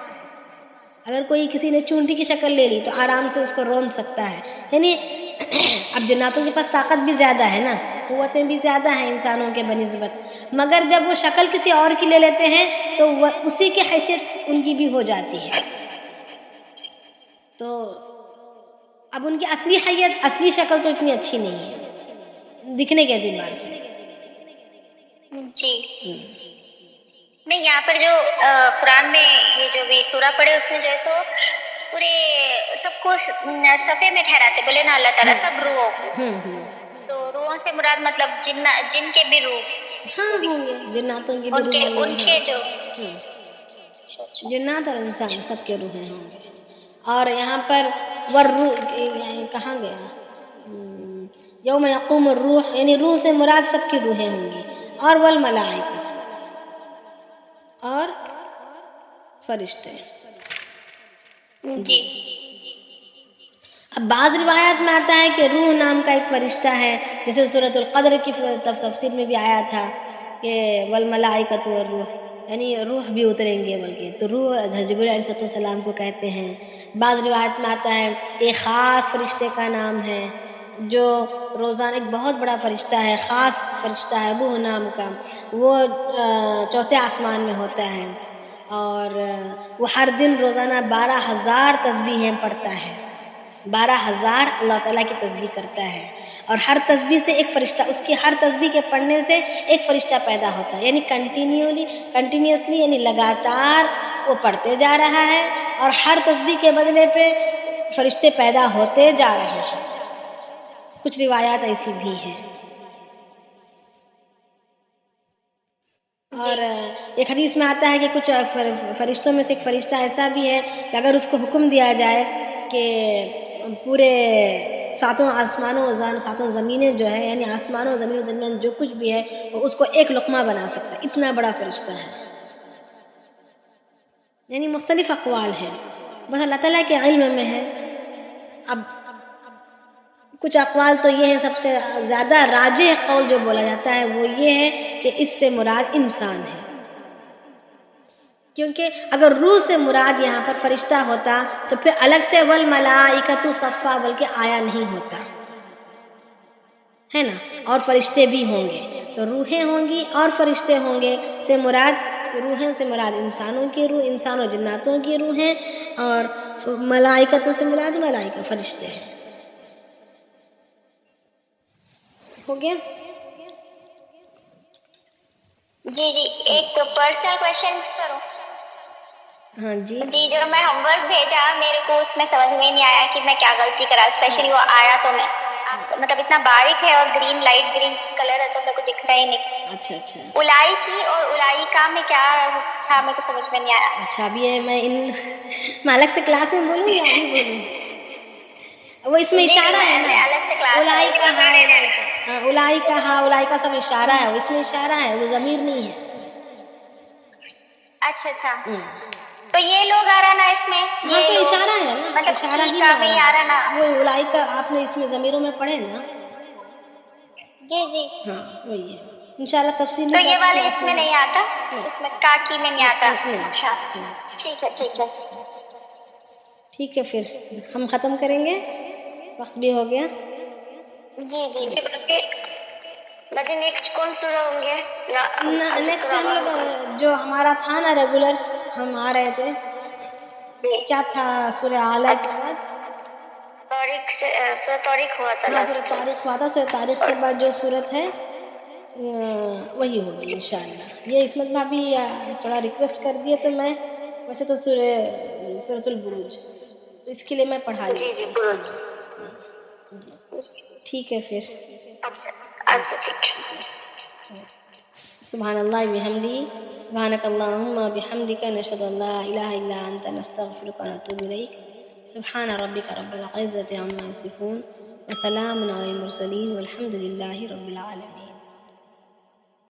اگر کوئی کسی نے چونٹی کی شکل لے لی تو آرام سے اس کو رون سکتا ہے. یعنی اب جناتوں کے پاس طاقت بھی زیادہ ہے نا، قوتیں بھی زیادہ ہیں انسانوں کے بنسبت، مگر جب وہ شکل کسی اور کی لے لیتے ہیں تو وہ اسی کی حیثیت ان کی بھی ہو جاتی ہے. تو اب ان کی اصلی حیت، اصلی شکل تو اتنی اچھی نہیں ہے دکھنے کے اعتبار سے. جی نہیں، یہاں پر جو قرآن میں یہ جو بھی سورہ پڑھے اس میں جو ہے سو پورے سب کو صفے میں ٹھہراتے بولے نا اللہ تعالیٰ، سب روحوں کو. تو روحوں سے مراد مطلب جن کے بھی روح ہاں ہوں گے، جناتوں کی بھی ان روح کے ہوں ان گے. کے جو جنات اور انسان سب کے روحیں ہوں گے. اور یہاں پر کہاں گیا، یوم یقوم الروح، یعنی روح سے مراد سب کی روحیں ہوں گی. اور والملائکہ، اور فرشتے. جی اب بعض روایات میں آتا ہے کہ روح نام کا ایک فرشتہ ہے، جیسے سورۃ القدر کی تفسیر میں بھی آیا تھا کہ والملائکۃ والروح، یعنی روح بھی اتریں گے بلکہ. تو روح جبرائیل علیہ السلام کو کہتے ہیں. بعض روایت میں آتا ہے کہ ایک خاص فرشتے کا نام ہے جو روزانہ، ایک بہت بڑا فرشتہ ہے، خاص فرشتہ ہے روح نام کا، وہ چوتھے آسمان میں ہوتا ہے. اور وہ ہر دن روزانہ 12,000 تسبیحیں پڑھتا ہے. 12,000 اللہ تعالیٰ کی تسبیح کرتا ہے. اور ہر تسبیح سے ایک فرشتہ، اس کی ہر تسبیح کے پڑھنے سے ایک فرشتہ پیدا ہوتا ہے. یعنی کنٹینیوسلی، یعنی لگاتار وہ پڑھتے جا رہا ہے اور ہر تسبیح کے بدلے پہ فرشتے پیدا ہوتے جا رہے ہیں. کچھ روایات ایسی بھی ہیں. اور ایک حدیث میں آتا ہے کہ کچھ فرشتوں میں سے ایک فرشتہ ایسا بھی ہے کہ اگر اس کو حکم دیا جائے کہ پورے 7 آسمانوں اور 7 زمینیں جو ہے، یعنی آسمانوں اور زمینوں درمیان جو کچھ بھی ہے، وہ اس کو ایک لقمہ بنا سکتا ہے. اتنا بڑا فرشتہ ہے. یعنی مختلف اقوال ہیں، بس اللہ تعالیٰ کے علم میں ہے. اب کچھ اقوال تو یہ ہیں، سب سے زیادہ راجح قول جو بولا جاتا ہے وہ یہ ہے کہ اس سے مراد انسان ہے. کیونکہ اگر روح سے مراد یہاں پر فرشتہ ہوتا تو پھر الگ سے والملائکۃ صفا بول کے آیا نہیں ہوتا ہے نا. اور فرشتے بھی ہوں گے، تو روحیں ہوں گی اور فرشتے ہوں گے. سے مراد، روحیں سے مراد انسانوں کی روح، انسان و جناتوں کی روحیں، اور ملائکتوں سے مراد ملائکہ فرشتے ہیں. ہو گیا؟ جی ایک پرسنل کویشچن کروں؟ ہاں جی. جی جب میں ہوم ورک بھیجا میرے کو اس میں سمجھ میں نہیں آیا کہ میں کیا غلطی کرا، اسپیشلی وہ آیا تو میں مطلب اتنا باریک ہے اور گرین، لائٹ گرین کلر ہے تو میرے کو دکھ رہا ہی نہیں. اچھا اولائی کی اور اولائی کا میں کیا تھا میرے کو سمجھ میں نہیں آیا. اچھا، اب یہ میں ان مالک سے کلاس میں بولوں یا ابھی بولوں؟ وہ اس میں اشارہ ہے نا، الگ سے کلاس اولائی کا ہاں، اولائی کا ہاں، اولائی کا سب اشارہ ہے، وہ اس میں اشارہ ہے، وہ ضمیر نہیں ہے. اچھا تو یہ لوگ آ رہا نا اس میں، ہاں یہ تو لوگ اشارہ ہے نا، مطلب اشارہ کی ہی کا میں بھی آ رہا نا. وہ اولائی کا آپ نے اس میں ضمیروں میں پڑھے نا. جی ہاں وہی ہے. انشاءاللہ تفصیل تو میں یہ والے کلاس اس میں نہیں آتا، اس میں کاکی میں نہیں آتا. نہیں. اچھا ٹھیک ہے ٹھیک ہے، پھر ہم ختم کریں گے، وقت بھی ہو گیا. جی بچے نیکسٹ کون سورہ ہوں گے؟ نیکسٹ ہم لوگ جو ہمارا تھا نا ریگولر، ہم آ رہے تھے، کیا تھا، سورہ اعلیٰ کے بعد سورہ طارق ہوا تھا ہاں، سورہ لاسٹ. طارق ہوا تھا. سورہ طارق کے بعد جو سورت ہے وہی ہوگی انشاءاللہ. یہ عصمت بھابھی تھوڑا ریکویسٹ کر دیے تو میں، ویسے تو سورۃ البروج، تو اس کے لیے میں پڑھا لیتی ہوں. ٹھیک ہے پھر. اچھا ٹھیک ہے. سبحان اللہ بحمدہ، سبحانک اللہم بحمدک، نشہد ان لا الہ الا انت، نستغفرک ونتوب الیک. سبحان ربک رب العزة عما یصفون وسلام علی المرسلین والحمد للہ رب العالمین.